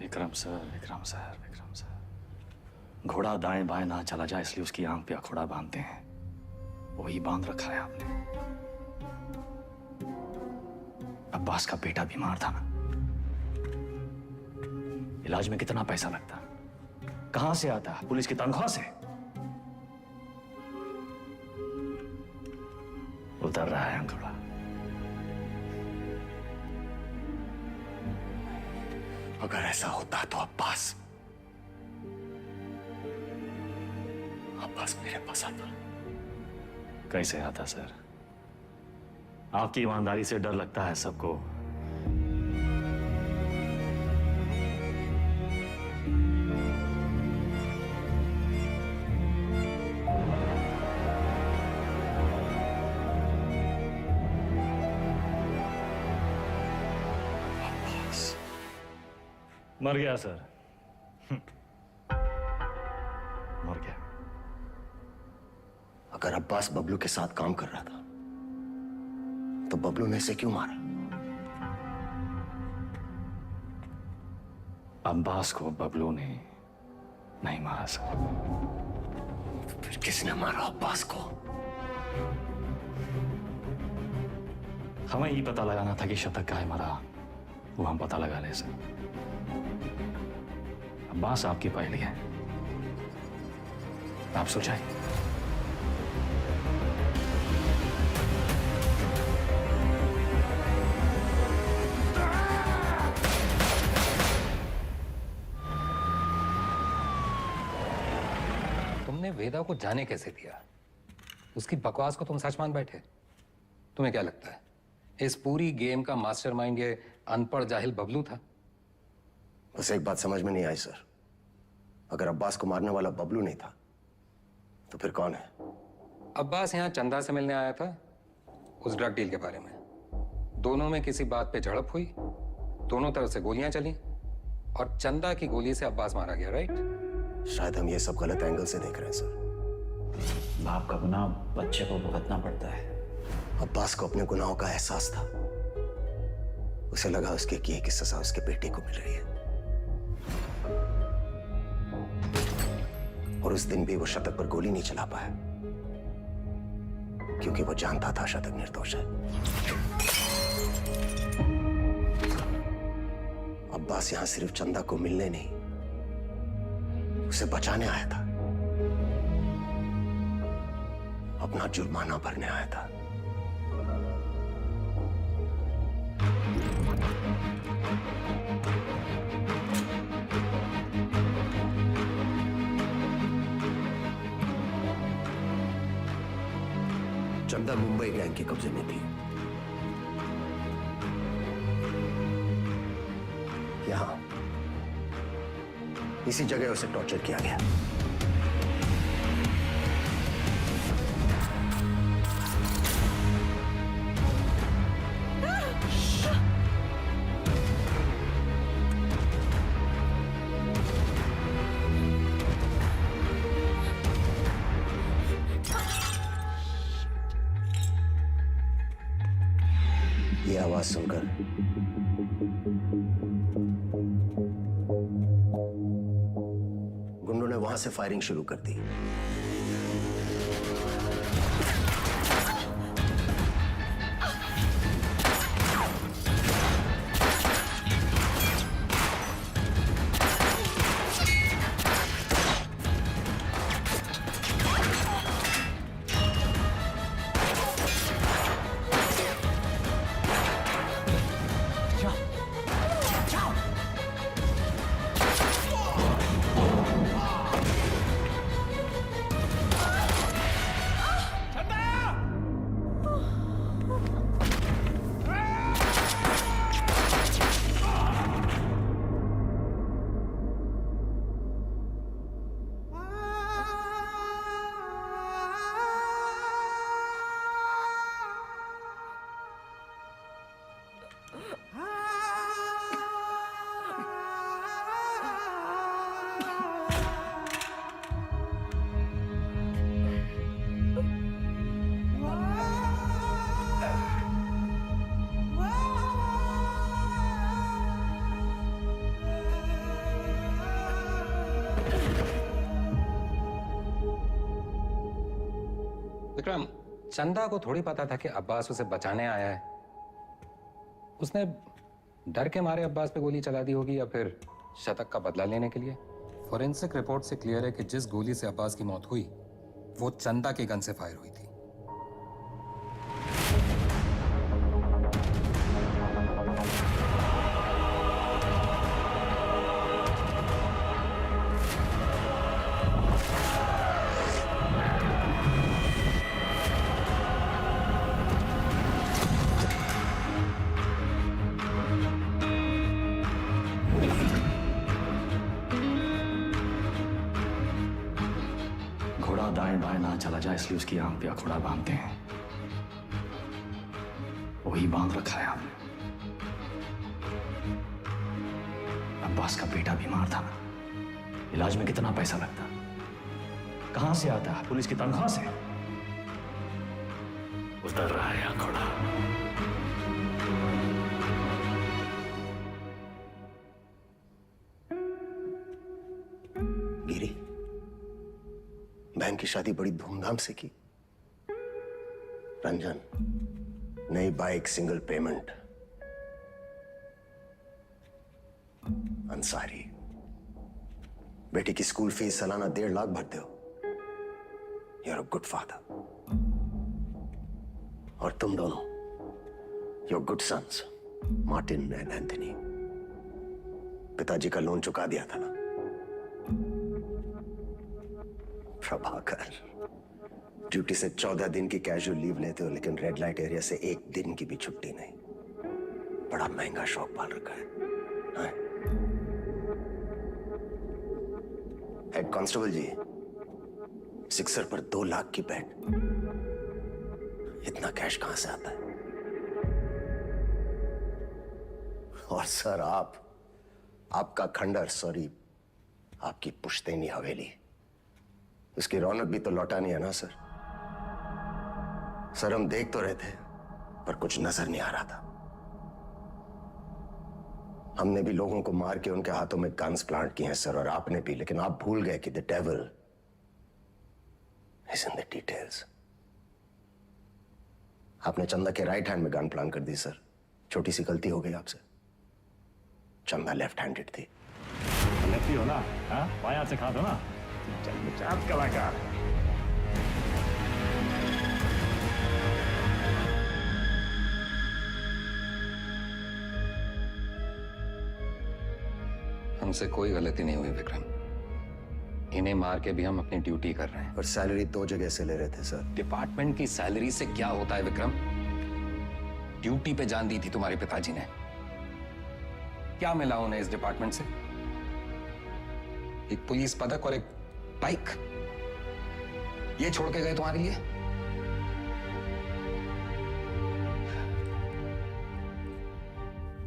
Speaker 3: Vikram sir, Vikram sir, Vikram sir, घोड़ा दाएं बाएं ना चला जाए इसलिए उसकी आंख पे अखोड़ा बांधते हैं, वही बांध रखा है आपने। अब्बास का बेटा बीमार था ना, इलाज में कितना पैसा लगता, कहां से आता? पुलिस की तनख्वाह से। उतर रहा है अंगूठा।
Speaker 2: अगर ऐसा होता तो अब्बास मेरे पास आता।
Speaker 3: कैसे आता सर? आपकी ईमानदारी से डर लगता है सबको। मर गया सर, मर गया।
Speaker 2: अगर अब्बास बबलू के साथ काम कर रहा था तो बबलू ने इसे क्यों मारा?
Speaker 3: अब्बास को बबलू ने नहीं मारा सर।
Speaker 2: तो फिर किसने मारा अब्बास को?
Speaker 3: हमें ही पता लगाना था कि शतक काहे मरा, वो हम पता लगा ले सर। अब्बास आपकी पहली है, आप सुलझाइए।
Speaker 16: तुमने वेदा को जाने कैसे दिया? उसकी बकवास को तुम सच मान बैठे? तुम्हें क्या लगता है इस पूरी गेम का मास्टरमाइंड ये अनपढ़ जाहिल बबलू था?
Speaker 2: बस एक बात समझ में नहीं आई सर, अगर अब्बास को मारने वाला बबलू नहीं था तो फिर कौन है?
Speaker 16: अब्बास यहाँ चंदा से मिलने आया था उस ड्रग डील के बारे में। दोनों में किसी बात पे झड़प हुई, दोनों तरफ से गोलियां चली और चंदा की गोली से अब्बास मारा गया, राइट?
Speaker 2: शायद हम ये सब गलत एंगल से देख रहे हैं सर।
Speaker 5: बाप का गुनाह बच्चे को भुगतना पड़ता है।
Speaker 2: अब्बास को अपने गुनाहों का एहसास था। उसे लगा उसके किए की सजा उसके बेटे को मिल रही है, और उस दिन भी वो शतक पर गोली नहीं चला पाया क्योंकि वो जानता था शतक निर्दोष है। अब्बास यहां सिर्फ चंदा को मिलने नहीं, उसे बचाने आया था, अपना जुर्माना भरने आया था। चंदा मुंबई गैंग के कब्जे में थी। इसी जगह उसे टॉर्चर किया गया। ये आवाज सुनकर गुंडों ने वहां से फायरिंग शुरू कर दी।
Speaker 16: विक्रम, चंदा को थोड़ी पता था कि अब्बास उसे बचाने आया है। उसने डर के मारे अब्बास पे गोली चला दी होगी या फिर शतक का बदला लेने के लिए। फॉरेंसिक रिपोर्ट से क्लियर है कि जिस गोली से अब्बास की मौत हुई वो चंदा के गन से फायर हुई थी।
Speaker 3: घोड़ा दाएं बाएं ना चला जाए इसलिए उसकी आंख पे अखोड़ा बांधते हैं। वही बांध रखा है आपने। अब्बास का बेटा बीमार था ना, इलाज में कितना पैसा लगता, कहां से आता है? पुलिस की तनख्वाह से। उतर रहा है अखोड़ा।
Speaker 2: गिरी, बहन की शादी बड़ी धूमधाम से की। रंजन, नई बाइक, सिंगल पेमेंट। अंसारी, बेटी की स्कूल फीस सालाना 1.5 लाख भरते हो। You are a good father. और तुम दोनों, your good sons, Martin and Anthony. पिताजी का लोन चुका दिया था ना। प्रभाकर, ड्यूटी से 14 दिन की कैजुअल लीव लेते हो, लेकिन रेड लाइट एरिया से 1 दिन की भी छुट्टी नहीं। बड़ा महंगा शौक पाल रखा है। हेड कांस्टेबल जी, सिक्सर पर 2 लाख की बेट। इतना कैश कहां से आता है? और सर, आपका खंडर, सॉरी, आपकी पुश्तैनी हवेली, उसकी रौनक भी तो लौटानी है ना सर। सर, हम देख तो रहे थे पर कुछ नजर नहीं आ रहा था। हमने भी लोगों को मार के उनके हाथों में गन्स प्लांट किए हैं सर, और आपने भी, लेकिन आप भूल गए कि the devil is in the details. आपने चंदा के राइट हैंड में गन प्लांट कर दी सर। छोटी सी गलती हो गई आपसे। चंदा लेफ्ट हैंडेड थी।
Speaker 3: लेफ्टी हो ना? बाएं हाथ से खा दो ना। जन्मजात कलाकार।
Speaker 16: हमसे कोई गलती नहीं हुई विक्रम। इन्हें मार के भी हम अपनी ड्यूटी कर रहे हैं।
Speaker 2: और सैलरी 2 जगह से ले रहे थे सर।
Speaker 16: डिपार्टमेंट की सैलरी से क्या होता है विक्रम? ड्यूटी पे जान दी थी तुम्हारे पिताजी ने। क्या मिला उन्हें इस डिपार्टमेंट से? एक पुलिस पदक और एक बाइक, ये छोड़ के गए तुम्हारे लिए?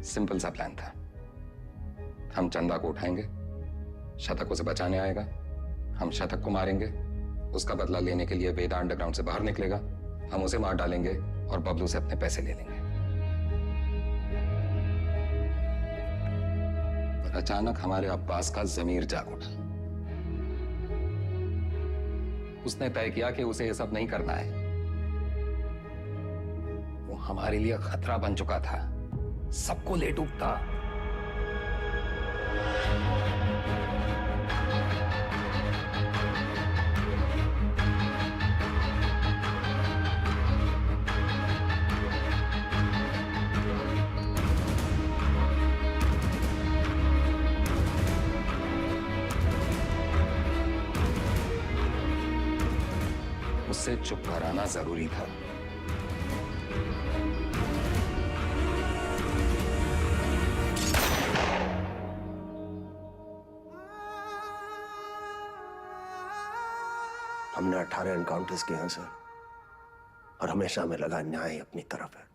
Speaker 16: सिंपल सा प्लान था। हम चंदा को उठाएंगे, शतक उसे बचाने आएगा, हम शतक को मारेंगे, उसका बदला लेने के लिए वेदा अंडरग्राउंड से बाहर निकलेगा, हम उसे मार डालेंगे और बबलू से अपने पैसे ले लेंगे। पर अचानक हमारे अब्बास का जमीर जाग उठा। उसने तय किया कि उसे यह सब नहीं करना है। वो हमारे लिए खतरा बन चुका था, सबको ले डूबता। उससे चुप कराना जरूरी था।
Speaker 2: हमने 18 एनकाउंटर्स किए हैं सर, और हमेशा हमें लगा न्याय अपनी तरफ है।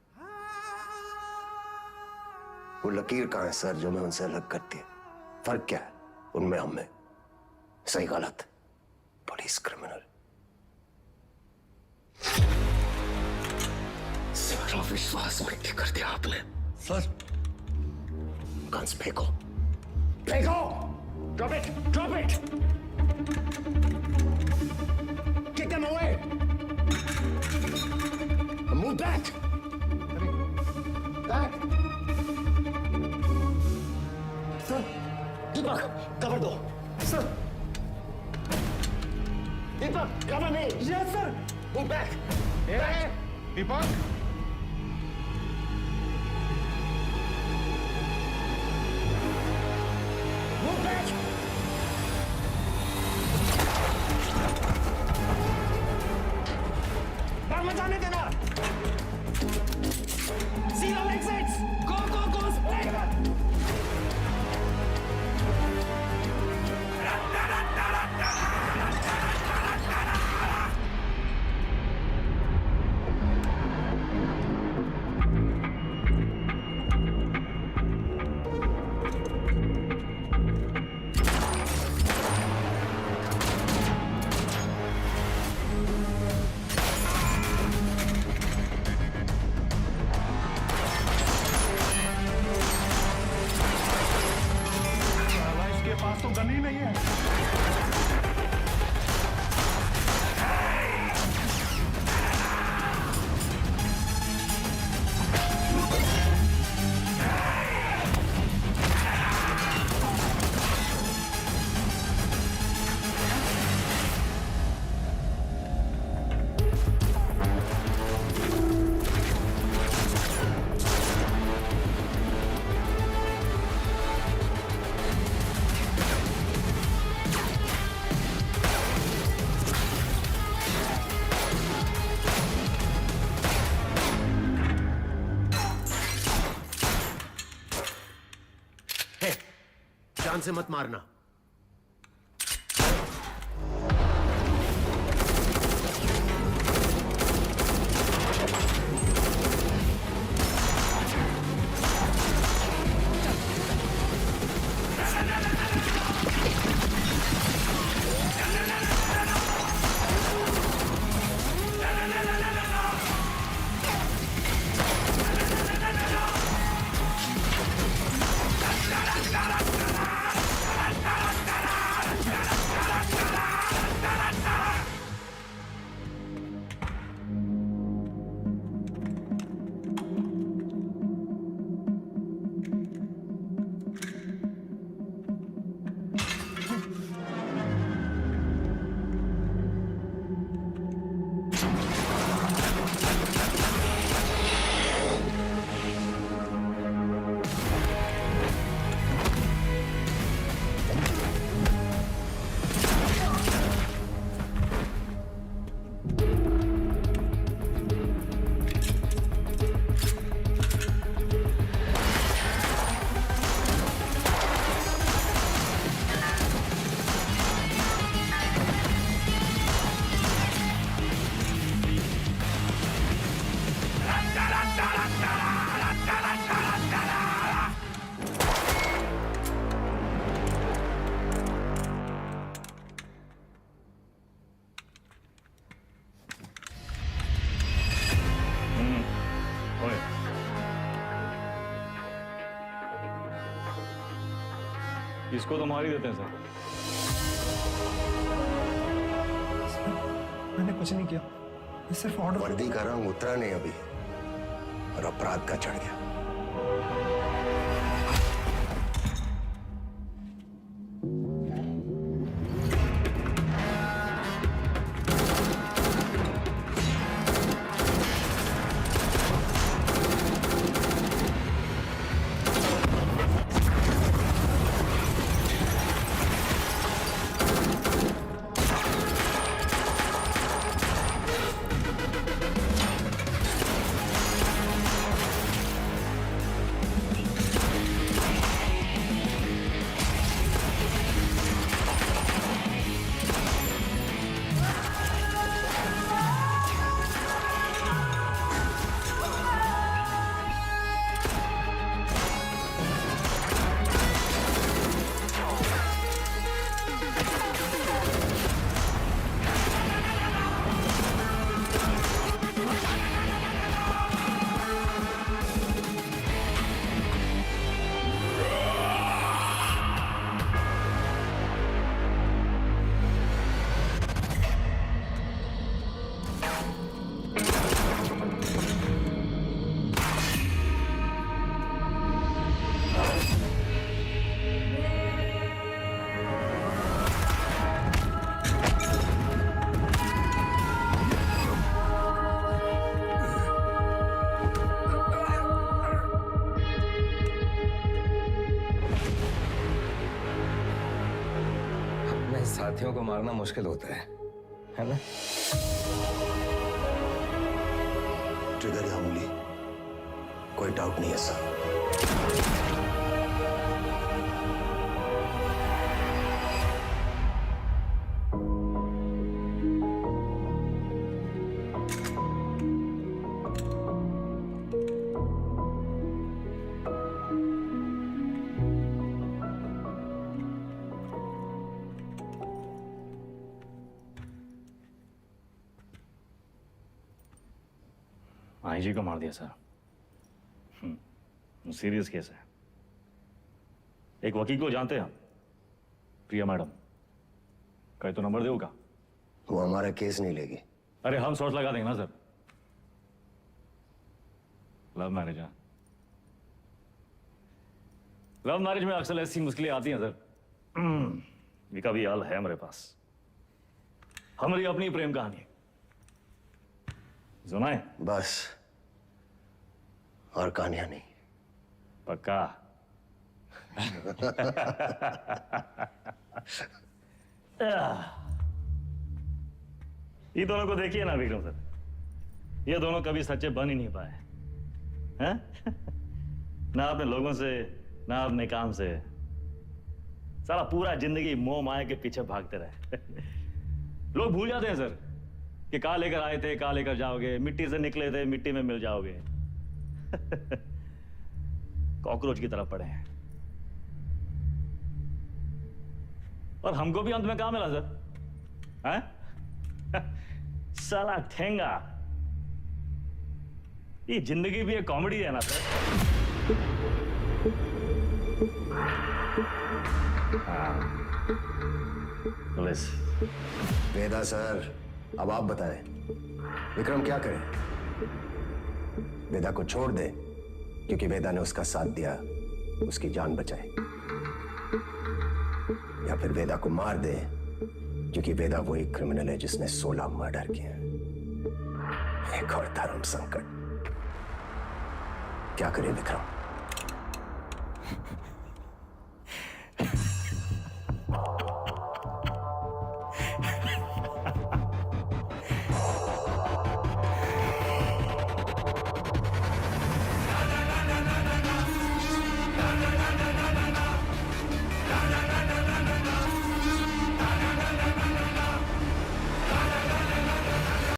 Speaker 2: वो लकीर कहां है सर जो मैं उनसे अलग करती है? फर्क क्या है उनमें हमें? सही गलत, पुलिस क्रिमिनल। सारा विश्वास मिट्टी कर दिया आपने सर। गन्स फेंको, फेंको! Drop it, drop it! Kick them away! Move back! Back! Sir, Deepak, cover दो. Sir! Deepak, cover me! Yes, sir! Move back! Back! Deepak! Move back! मत जाने देना। Seal all exits. Go, go, go, spray!
Speaker 17: जान से मत मारना।
Speaker 3: इसको तो मार ही देते हैं सर।
Speaker 12: मैंने कुछ नहीं किया, मैं सिर्फ ऑर्डर।
Speaker 2: वर्दी का रंग उतरा नहीं अभी और अपराध का चढ़ गया।
Speaker 16: साथियों को मारना मुश्किल होता है ना?
Speaker 2: ट्रिगर या उंगली, कोई डाउट नहीं है सर।
Speaker 3: आईजी को मार दिया सर। सीरियस केस है। एक वकील को जानते हैं हम, प्रिया मैडम। कहे तो नंबर देगा।
Speaker 2: वो हमारा केस नहीं लेगी।
Speaker 3: अरे हम सोच लगा देंगे ना सर। लव मैरिज है। लव मैरिज में अक्सर ऐसी मुश्किलें आती हैं सर। इसका भी हाल है हमारे पास। हमारी अपनी प्रेम कहानी सुनाए
Speaker 2: बस, और कहानियां नहीं।
Speaker 3: पक्का? ये दोनों को देखिए ना विक्रम सर, ये दोनों कभी सच्चे बन ही नहीं पाए हैं? ना अपने लोगों से, ना अपने काम से। सारा पूरा जिंदगी मोह माया के पीछे भागते रहे। लोग भूल जाते हैं सर कि कहां लेकर आए थे, कहां लेकर जाओगे। मिट्टी से निकले थे, मिट्टी में मिल जाओगे। कॉकरोच की तरफ पड़े हैं। और हमको भी अंत में कहां मिला सर? हैं? साला ठेंगा। ये जिंदगी भी एक कॉमेडी है ना सर। पुलिस।
Speaker 2: वेदा सर, अब आप बताएं, विक्रम क्या करे? वेदा को छोड़ दे क्योंकि वेदा ने उसका साथ दिया, उसकी जान बचाई, या फिर वेदा को मार दे क्योंकि वेदा वही क्रिमिनल है जिसने 16 मर्डर किए। एक और धर्म संकट। क्या करे विक्रम?